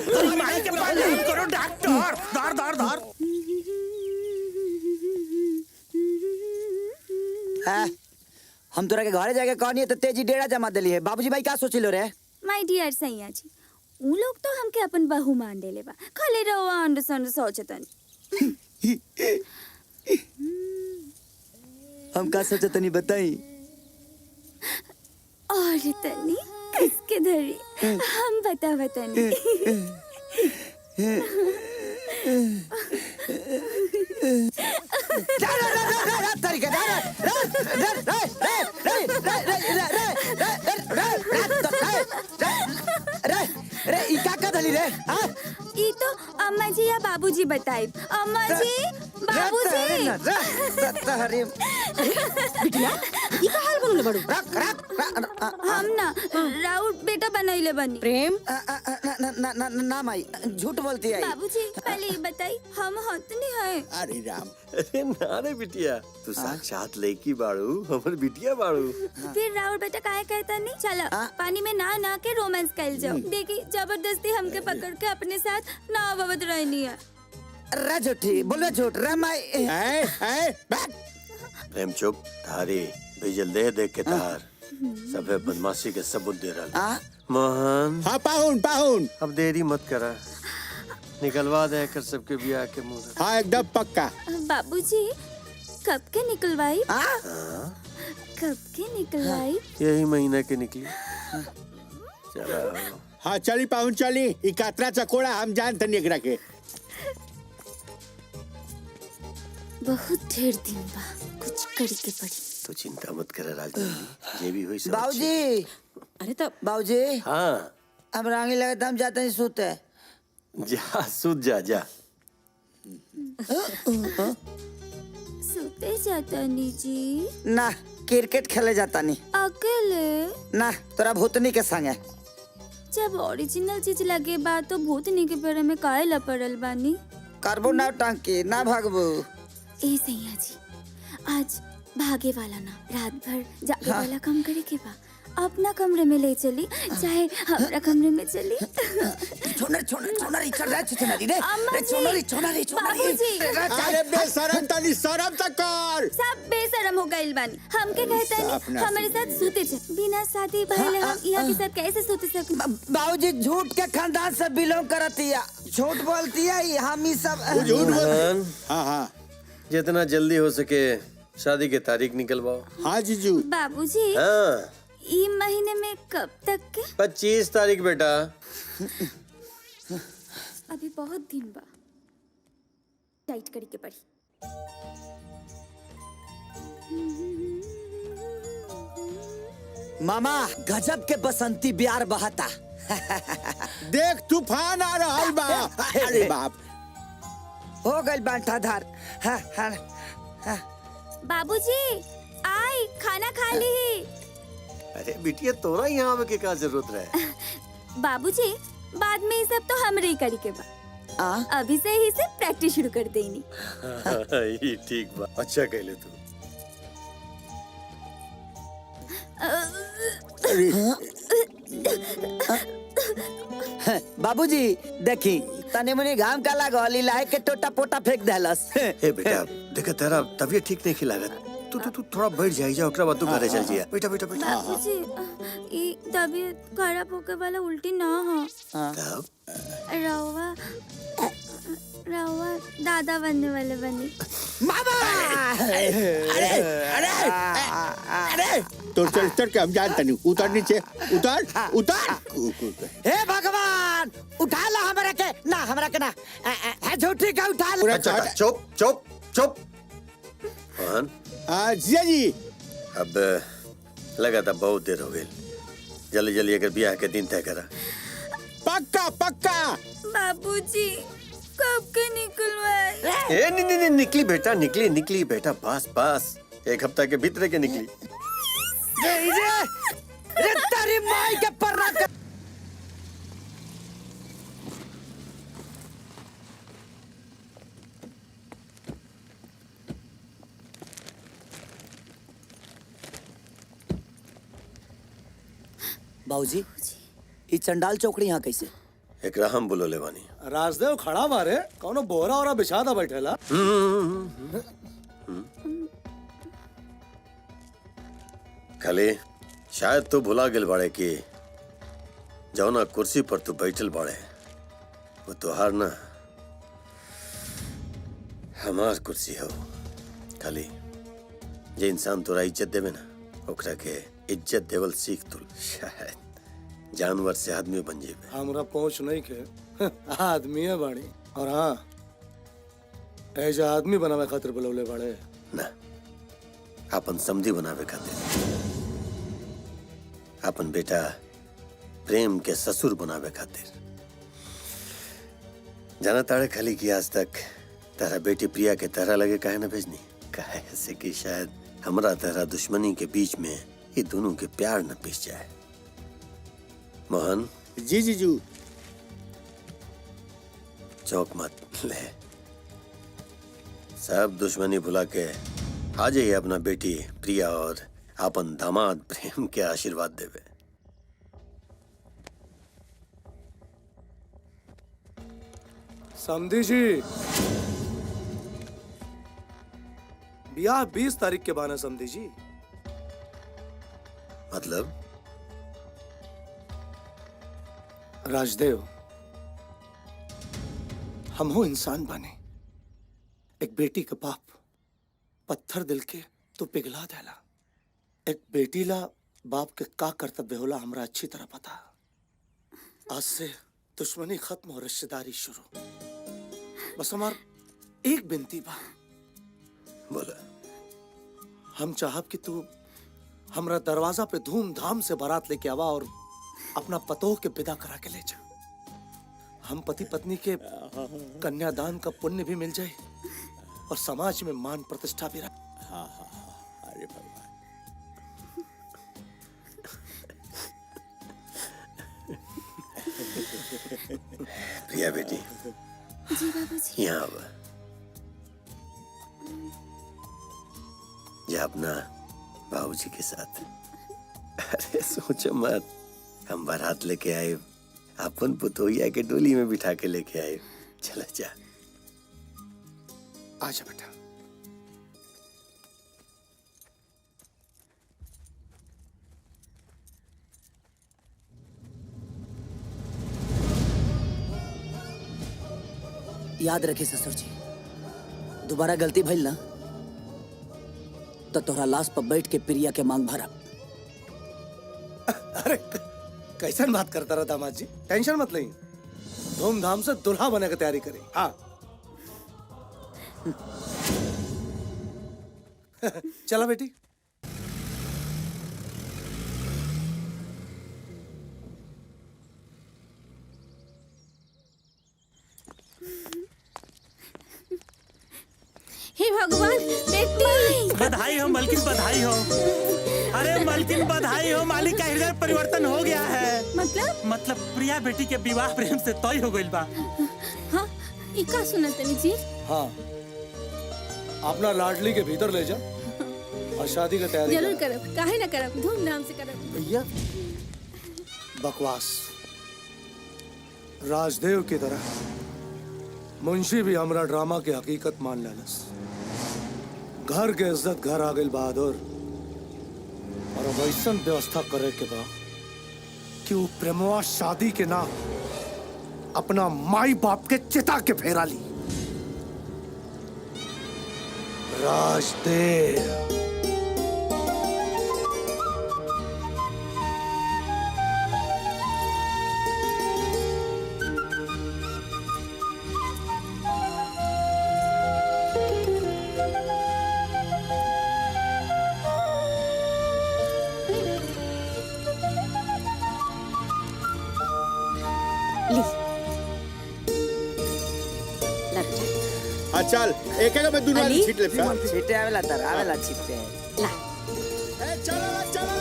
तुम्हारी माई के पास नहीं करो डॉक्टर। धर धर धर। हम तोरा के घरे जाके कहनी है तो तेजी डेरा जमा दिली है। बाबूजी भाई का सोचिलो रे? माय डियर सैया जी, उ लोग तो हमके अपन बहू मान देले बा। खाली रहो अंड संड सोचतन। हम का सोचतनी बताई? और तनी किसके धरी हम बतावतनी। ई तो अम्मा जी या बाबूजी बताई। अम्मा जी, बाबूजी। बिटिया ई का हाल बनले बड़ू? हम ना राउत बेटा बनैले बनी। प्रेम ना माई झूठ बोलती है। बाबूजी पहले ये बताई हम हतनी है। अरे राम, अरे ना रे बिटिया, तू साक्षात लड़की बाड़ू, हमर बिटिया बाड़ू। फिर राउत बेटा काहे कहता नहीं? चलो पानी में ना ना के रोमांस कर जाओ। देखी जबरदस्ती हमके पकड़ के अपने साथ ना अवध रहनी है। रे झूठी बोले झूठ रे माई। प्रेम चुप, थारी भेजल दे देख के तार सबे बदमाशी के सबूत दे रहा। मोहन। हाँ पाहुन पाहुन। अब देरी मत करा, निकलवा दे कर सबके बियाह के मुंह। हाँ एकदम पक्का। बाबूजी कब के निकलवाई? कब के निकलवाई? यही महीना के निकली। चलो हाँ चली पाहुन चली। ई कातरा चकोड़ा हम जानते नहीं एकरा के। बहुत ढेर दिन बा, कुछ करी के पड़ी। तो चिंता मत कर राजधानी, ये भी हुई सब। बाबूजी। अरे तो बाबूजी। हाँ अब रांगी लगे हम जाते हैं सोते। जा सूत जा जा। सोते जाता नी जी? ना क्रिकेट खेले जाता नहीं। अकेले? ना तोरा भूतनी के संगे। जब ओरिजिनल चीज लगे बा तो भूतनी के पेड़ में काहे लपड़ल बानी? करबो ना टांकी ना भागबो। ए सैया जी, आज भागे वाला ना रात भर जागे वाला काम करे के बा। अपना कमरे में ले चली चाहे हमारा कमरे में चली। छोनर छोनर छोनर इचर रे छोनरी रे रे छोनरी छोनरी छोनरी। अरे बेशरम तनी शर्म तक कर। सब बेशरम हो गइल बानी। हमके कहता नहीं हमारे साथ सूते चे। बिना शादी भइले हम यहाँ के साथ कैसे सूते सके? बाबूजी झूठ के खानदान से बिलोंग करती है, झूठ बोलती है। हम ही सब झूठ बोल। हाँ हाँ जितना जल्दी हो सके शादी की तारीख निकलवाओ। हाँ जीजू। बाबूजी हाँ ई महीने में कब तक के? 25 तारीख बेटा। अभी बहुत दिन बा, टाइट करी के पड़ी। मामा गजब के बसंती बिहार बहता। देख तूफान आ रहा बा। अरे बाप हो गई बांटा धार। बाबूजी आई खाना खा ली। अरे बिटिया तोरा यहाँ आवे के का जरूरत रहे? बाबूजी बाद में ये सब तो हमरे ही करी के बा। अभी से ही से प्रैक्टिस शुरू कर देनी। ये ठीक बा, अच्छा कहले तू। बाबूजी देखी तने मुनी घाम का लागल इलाहे के टोटा पोटा फेंक देलस। हे बेटा देख तेरा तबीयत ठीक नहीं खिलागत। तू थोड़ा बैठ जाई जा, ओकरा बाद तू घरे चल जिया। बेटा बेटा बेटा। बाबूजी ई तबीयत खराब होके वाला उल्टी ना हो। तब रवा रवा दादा बनने वाले बनी। मामा अरे अरे अरे तो चल के हम जानते नहीं। उतर नीचे उतर उतर। हे भगवान उठा ला हमरा के ना हमरा के ना है झूठी का उठा ला। अच्छा चुप चुप चुप। मोहन जिया जी अब लगा था बहुत देर हो गई। जल्दी जल्दी अगर ब्याह के दिन तय करा। पक्का पक्का। बाबूजी कब के निकलवाए? नहीं निकली बेटा, निकली बेटा, बस बस 1 हफ्ता के भीतर के निकली। रे तेरी माई के पर्रा का बाबूजी ये चंडाल चौकड़ी यहाँ कैसे एकरा हम बोलो ले बानी। राजदेव खड़ा बारे कौनो बोरा और बिछादा बैठेला। खाली शायद तू भुला गेल बाड़े कि जौना कुर्सी पर तू बैठल बाड़े वो तुहार ना हमार कुर्सी हो। खाली जे इंसान तोरा इज्जत देवे ना ओकरा के इज्जत देवल सीख तू, शायद जानवर से आदमी बन जेबे। हमरा पहुंच नहीं के आदमी है बाड़ी। और हाँ ऐसे आदमी बनावे खातिर बुलौले बाड़े ना, अपन समधी बनावे खातिर, अपन बेटा प्रेम के ससुर बनावे खातिर। जाना ताड़े खाली कि आज तक तारा बेटी प्रिया के तरह लगे काहे ना भेजनी, काहे ऐसे कि शायद हमरा तरह दुश्मनी के बीच में ये दोनों के प्यार न पिस जाए। मोहन जी जीजू। चौक मत ले, सब दुश्मनी भुला के आ जाइए अपना बेटी प्रिया और अपन दामाद प्रेम के आशीर्वाद देवे। समझी जी ब्याह 20 तारीख के बाद है समझी जी। मतलब राजदेव हम हो इंसान बने, एक बेटी का बाप पत्थर दिल के तो पिघला देला। एक बेटी ला बाप के का कर्तव्य होला हमरा अच्छी तरह पता। आज से दुश्मनी खत्म और रिश्तेदारी शुरू। बस हमार एक बिनती बा। बोला। हम चाहब कि तू हमरा दरवाजा पे धूमधाम से बारात लेके आवा और अपना पतोह के विदा करा के ले जा। हम पति पत्नी के कन्यादान का पुण्य भी मिल जाए और समाज में मान प्रतिष्ठा भी रहे। हाँ हाँ हाँ, अरे भगवान। प्रिया बेटी जी बाबूजी। यहाँ आवा। जा अपना बाबूजी के साथ। अरे सोचो मत, हम बारात लेके आए, अपन पुतोहिया के डोली में बिठा के लेके आए। चला जा। आजा बेटा। याद रखे ससुर जी, दोबारा गलती भइल ना तो तोहरा लाश पर बैठ के प्रिया के मांग भरब। अरे कैसन बात करता रहा दामाद जी, टेंशन मत लें, धूमधाम से दुल्हा बनने की तैयारी करें। हाँ चला बेटी। हे भगवान, बेटी बधाई हो मलकिन, बधाई हो। अरे मलकिन बधाई हो, मालिक का हृदय परिवर्तन हो गया है। मतलब प्रिया बेटी के विवाह प्रेम से तय हो गइल बा। हाँ ये का सुना तनी जी। हाँ अपना लाडली के भीतर ले जा और शादी की तैयारी जरूर करब, काहे ना करब, धूमधाम से करब। भैया बकवास। राजदेव की तरह मुंशी भी हमरा ड्रामा की हकीकत मान लेलस। घर के इज्जत घर आ गई बहादुर, और अब ऐसा व्यवस्था करे के बा कि वो प्रेमवा शादी के नाम अपना माई बाप के चिता के फेरा ली। राजदेव चल एक एक में दुनिया छीट ले। छीटे आवेला तर आवेला छीटे। चलो चलो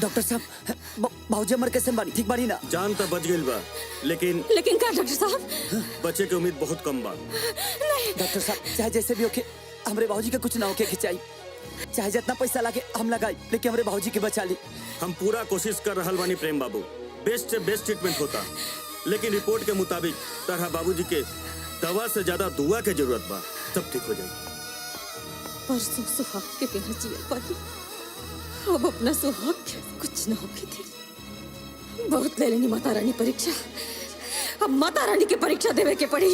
डॉक्टर साहब बाबूजी हमर कैसे बानी ठीक बानी ना जान तो बच गई बा लेकिन क्या डॉक्टर साहब बचे के उम्मीद बहुत कम बा डॉक्टर साहब चाहे जैसे भी होके हमरे बाबूजी के कुछ ना होके खिंचाई चाहे जितना पैसा लागे हम लगाई लेकिन हमरे बाबूजी के बचा ली हम पूरा कोशिश कर रहल बानी प्रेम बाबू बेस्ट से बेस्ट ट्रीटमेंट होता लेकिन रिपोर्ट के मुताबिक तरह बाबूजी के दवा से ज्यादा दुआ के जरूरत बा सब ठीक हो जाएगी परसों सुहाग के बिना जिया पाई अब अपना सुहाग के कुछ न होके थी बहुत ले लेनी माता रानी परीक्षा अब माता रानी की परीक्षा देवे के पड़ी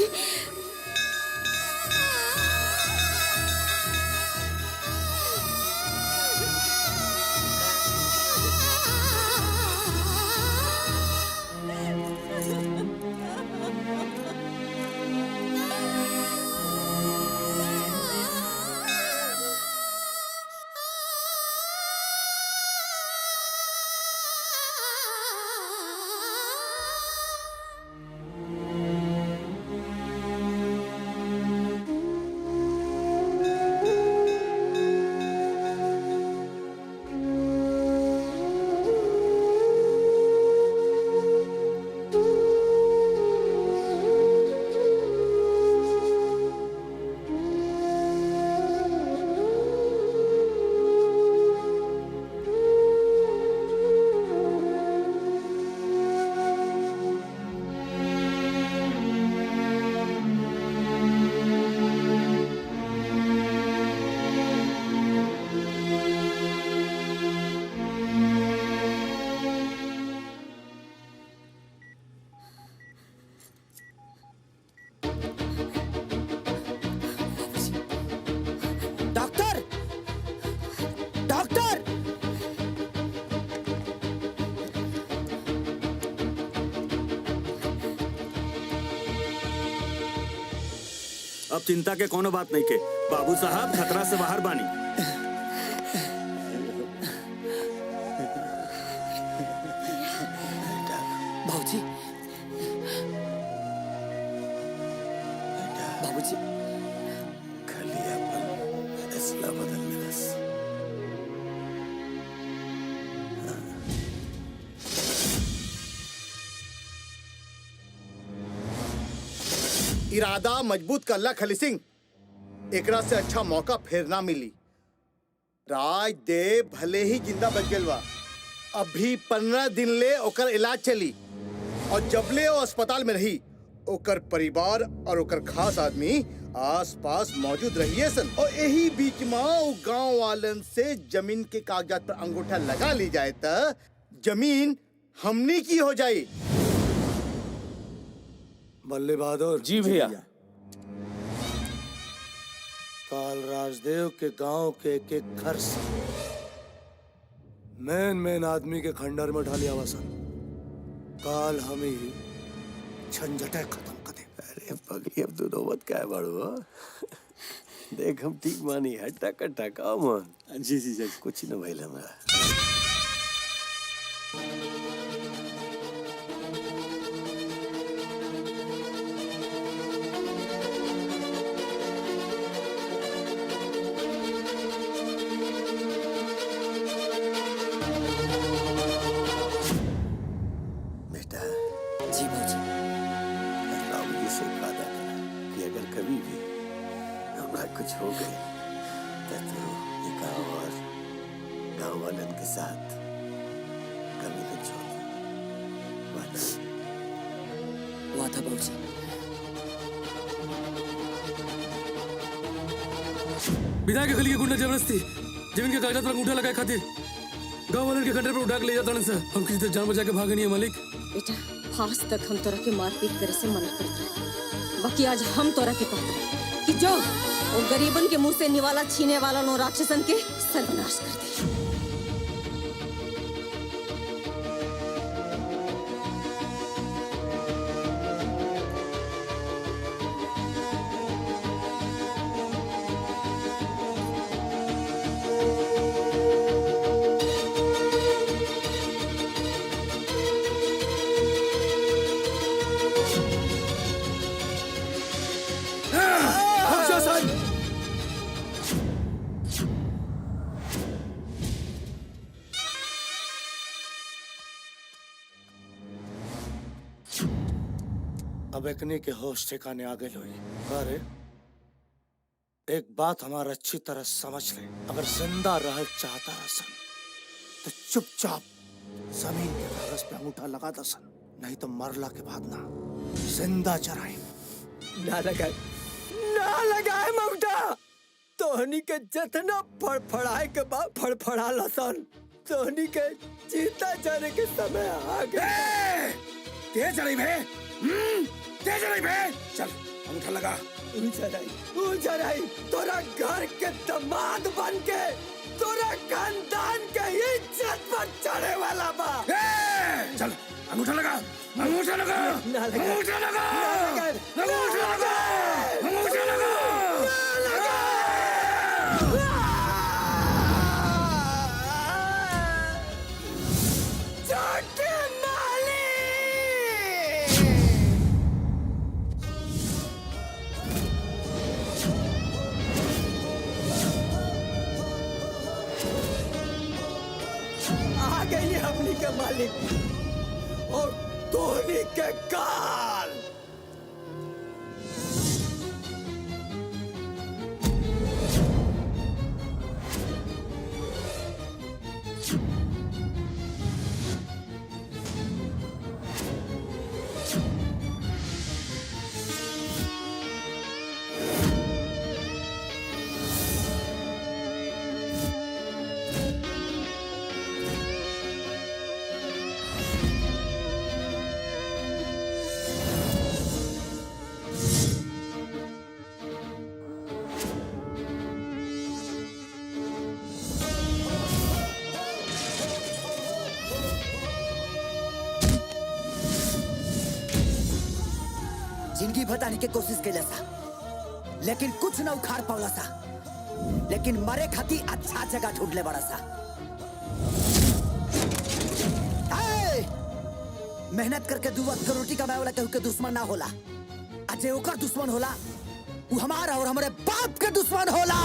डॉक्टर अब चिंता के कोनो बात नहीं के बाबू साहब खतरा से बाहर बानी। बाबूजी बाबूजी खाली अपन फैसला बदल लेलस। इरादा मजबूत करला खली सिंह, एकरा से अच्छा मौका फिर ना मिली। राजदेव भले ही जिंदा बच गेल बा, अभी 15 दिन ले ओकर इलाज चली और जबले वो अस्पताल में रही ओकर परिवार और ओकर खास आदमी आस पास मौजूद रहिए सन। और यही बीच में वो गांव वालन से जमीन के कागजात पर अंगूठा लगा ली जाए तो जमीन हमनी की हो जाए। बल्ले बहादुर। जी भैया। काल राजदेव के गांव के एक घर से मेन आदमी के खंडर में ढालिया वसन। काल हम ही झंझटे खत्म कर दे। अरे पगली अब तू नौबत क्या है बाड़ू? देख हम ठीक मानी है टका टका मन। जी जी जी कुछ न भइल हमरा। जी बाबूजी। बाबूजी से वादा करा कि अगर कभी भी हमरा कुछ हो गए तो तू ये गाँव और गाँव वालन के साथ कभी न छोड़। वादा? वादा बाबूजी। विधायक के खली के गुंडा जबरदस्ती जमीन के कागजात पर अंगूठा लगाए खातिर गांव वाले के खंडर पर उठा के ले जाता सर। हम किसी तरह जान बचा के भागे नहीं है मालिक। बेटा आज तक हम तोरा के मारपीट करे से मना करते रहे, बाकी आज हम तोरा के कहते हैं कि जो वो गरीबन के मुंह से निवाला छीने वाला नो राक्षसन के सर्वनाश कर दे। अब एकने के होश ठिकाने आ गए लोई। अरे एक बात हमारा अच्छी तरह समझ ले, अगर जिंदा रह चाहता रसन तो चुपचाप जमीन के कागज पे अंगूठा लगा दसन, नहीं तो मरला के बाद ना जिंदा चराए। ना लगाए अंगूठा। तोहनी के जितना फड़फड़ाए के बाद फड़फड़ा लसन, तोहनी के जीता जाने के समय आ गए। तेज चढ़ी भे, तेज चढ़ी भे। चल अंगूठा लगा। उजराई तोरा घर के दामाद बन के तोरा खानदान के इज्जत पर चढ़े वाला बा। चल अंगूठा लगा, अंगूठा लगा, अंगूठा लगा, अंगूठा लगा, अंगूठा लगा। आ गई हमनी के मालिक और धोनी के काल। बताने की कोशिश कैला सा, लेकिन कुछ न उखाड़ पावला सा। लेकिन मरे खाती अच्छा जगह ढूंढ ले बड़ा सा। मेहनत करके दू वक्त के रोटी कमाए वाला केहू के दुश्मन ना होला। अजय ओकर दुश्मन होला, वो हमारा और हमारे बाप के दुश्मन होला।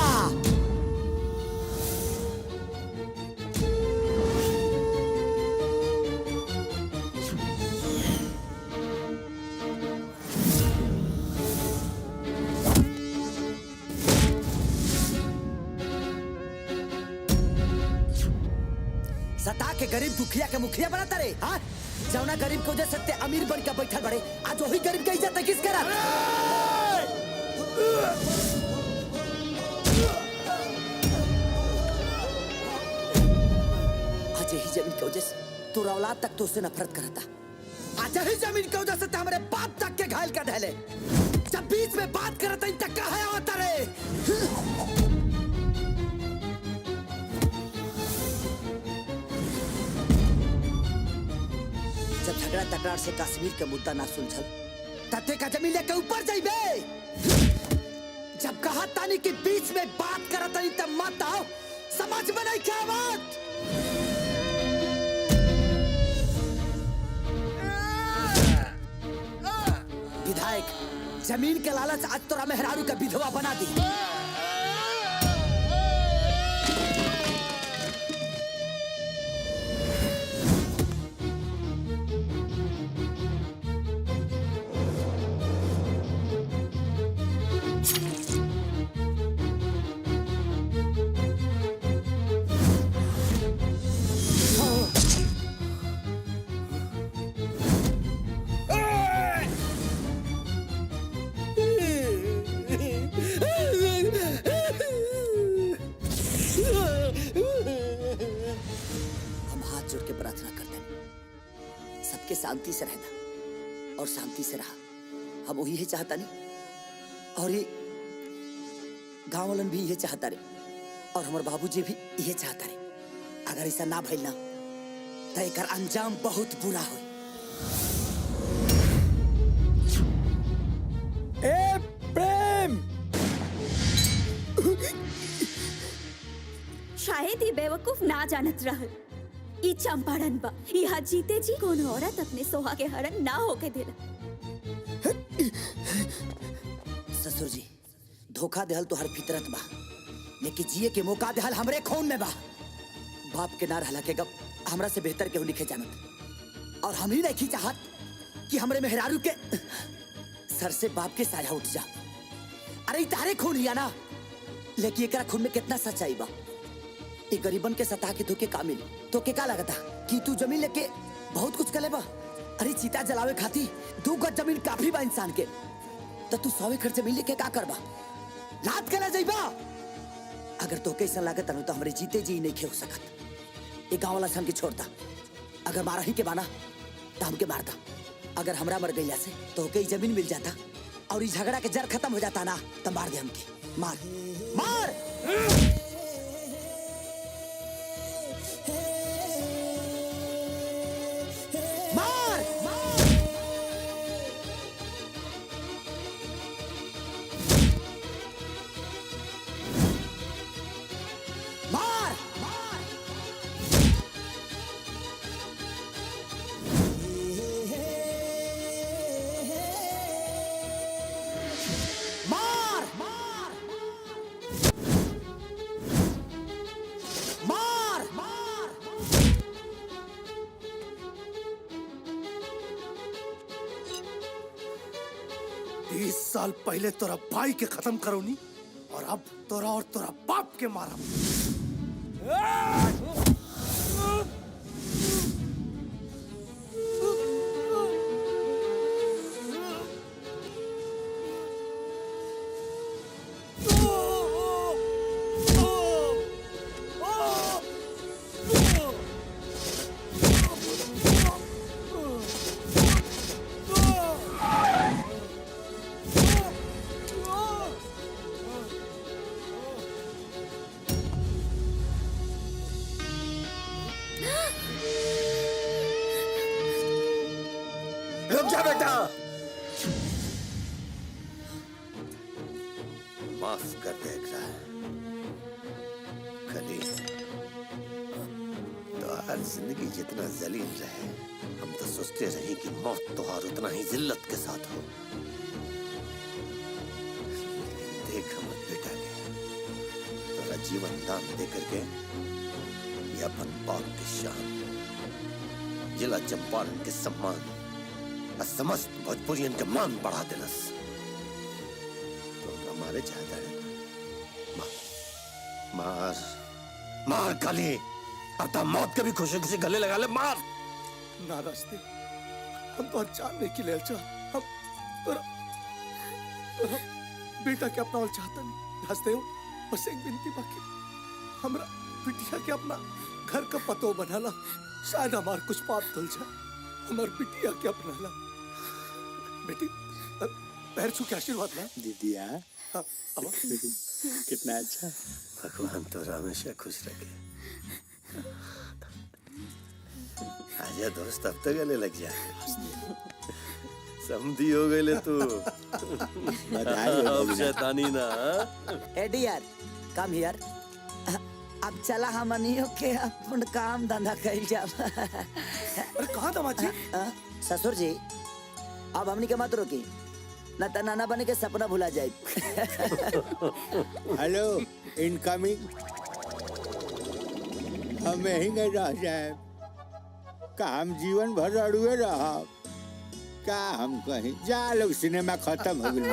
सता के गरीब दुखिया के मुखिया बनाता रे। हाँ, जौना गरीब को वजह से अमीर बन के बैठल बड़े, आज वही गरीब के इज्जत किस करा? आज यही जमीन की वजह से तोरा औलाद तक तो उससे नफरत करता। आज यही जमीन की वजह से हमारे बाप तक के घायल कर ढले। जब बीच में बात करता इन तक का है होता रे। जब झगड़ा तकरार से कश्मीर के मुद्दा ना सुलझल, तते का जमीन लेके ऊपर जाइबे। जब कहा तानी के बीच में बात करत तानी तब मत आओ, समझ में नहीं क्या बात? विधायक, जमीन के लालच आज तोरा मेहरारू का विधवा बना दी। शांति से रहना और शांति से रहा। हम वही चाहता नहीं और ये गांव वालन भी ये चाहता रे और हमारे बाबूजी भी ये चाहता रे। अगर ऐसा ना भइल ना तो एकर अंजाम बहुत बुरा हो। ए प्रेम, शायद ये बेवकूफ ना जानत रहल ई चंपारण बा। यहाँ जीते जी कौन औरत अपने सोहा के हरण ना होके देला। ससुर जी, धोखा देहल तो हर फितरत बा, लेकिन जिए के मौका देहल हमरे खून में बा। बाप के ना रहला के गप हमरा से बेहतर केहू लिखे जानत और हम ही नहीं चाहत कि हमरे मेहरारू के सर से बाप के साया उठ जा। अरे तारे खून हिया ना, लेकिन एकरा खून में कितना सच्चाई बा। एक गरीबन के सता के धोखे का मिली तो के का लगता कि तू जमीन लेके बहुत कुछ करे बा। अरे चीता जलावे खाती 2 गज जमीन काफी बा इंसान के, तो तू 100 एकड़ जमीन लेके का करबा? लात कला जाइबा। अगर तो कैसा लागत अनु तो हमरे जीते जी नहीं खे हो सकत। एक गाँव वाला सन के छोड़ता, अगर मारा ही के बाना तो हमके मारता। अगर हमरा मर गईला से तो कई जमीन मिल जाता और इस झगड़ा के जड़ खत्म हो जाता ना, तो मार दे हमके। मार मार साल पहले तोरा भाई के खत्म करो नी और अब तोरा और तोरा बाप के मारा। माफ कर देगा कली। तो हर जिंदगी जितना जलील रहे, हम तो सोचते रहे कि मौत तो हर उतना ही जिल्लत के साथ हो। देख हमर बेटा के तोरा जीवन दान दे करके ये अपन बाप की शान, जिला चंपारण के सम्मान और समस्त भोजपुरियन के मान बढ़ा दिलस। तो हमारे चाहता है मार मार काली, अब तो मौत के भी खुशी खुशी गले लगा ले, मार। ना रास्ते, हम तो जानने के लिए अच्छा, हम तोरा बेटा के अपना और चाहता नहीं। रास्ते हो बस एक विनती बाकी, हमरा बिटिया के अपना घर का पतो बनाला, शायद हमार कुछ पाप धुल जाए। हमार बिटिया के अपना ला बेटी, पैर छू के आशीर्वाद ला दीदिया। हाँ, कितना अच्छा। भगवान तो हमेशा खुश रखे। आजा दोस्त, अब तक गले लग जा। समझी हो गए ले तू। अब शैतानी ना। ए डियर, कम हियर। अब चला हमनियों के अपन काम धंधा कइल जाब। अरे कहाँ दामाद जी? ससुर जी, अब हमनी के मत रोकी, न त नाना बने के सपना भुला जाए। Hello, incoming. हम यहीं नहीं रह जाए का, हम जीवन भर अड़ुए रहा का। हम कहीं जा लोग, सिनेमा खत्म हो गई।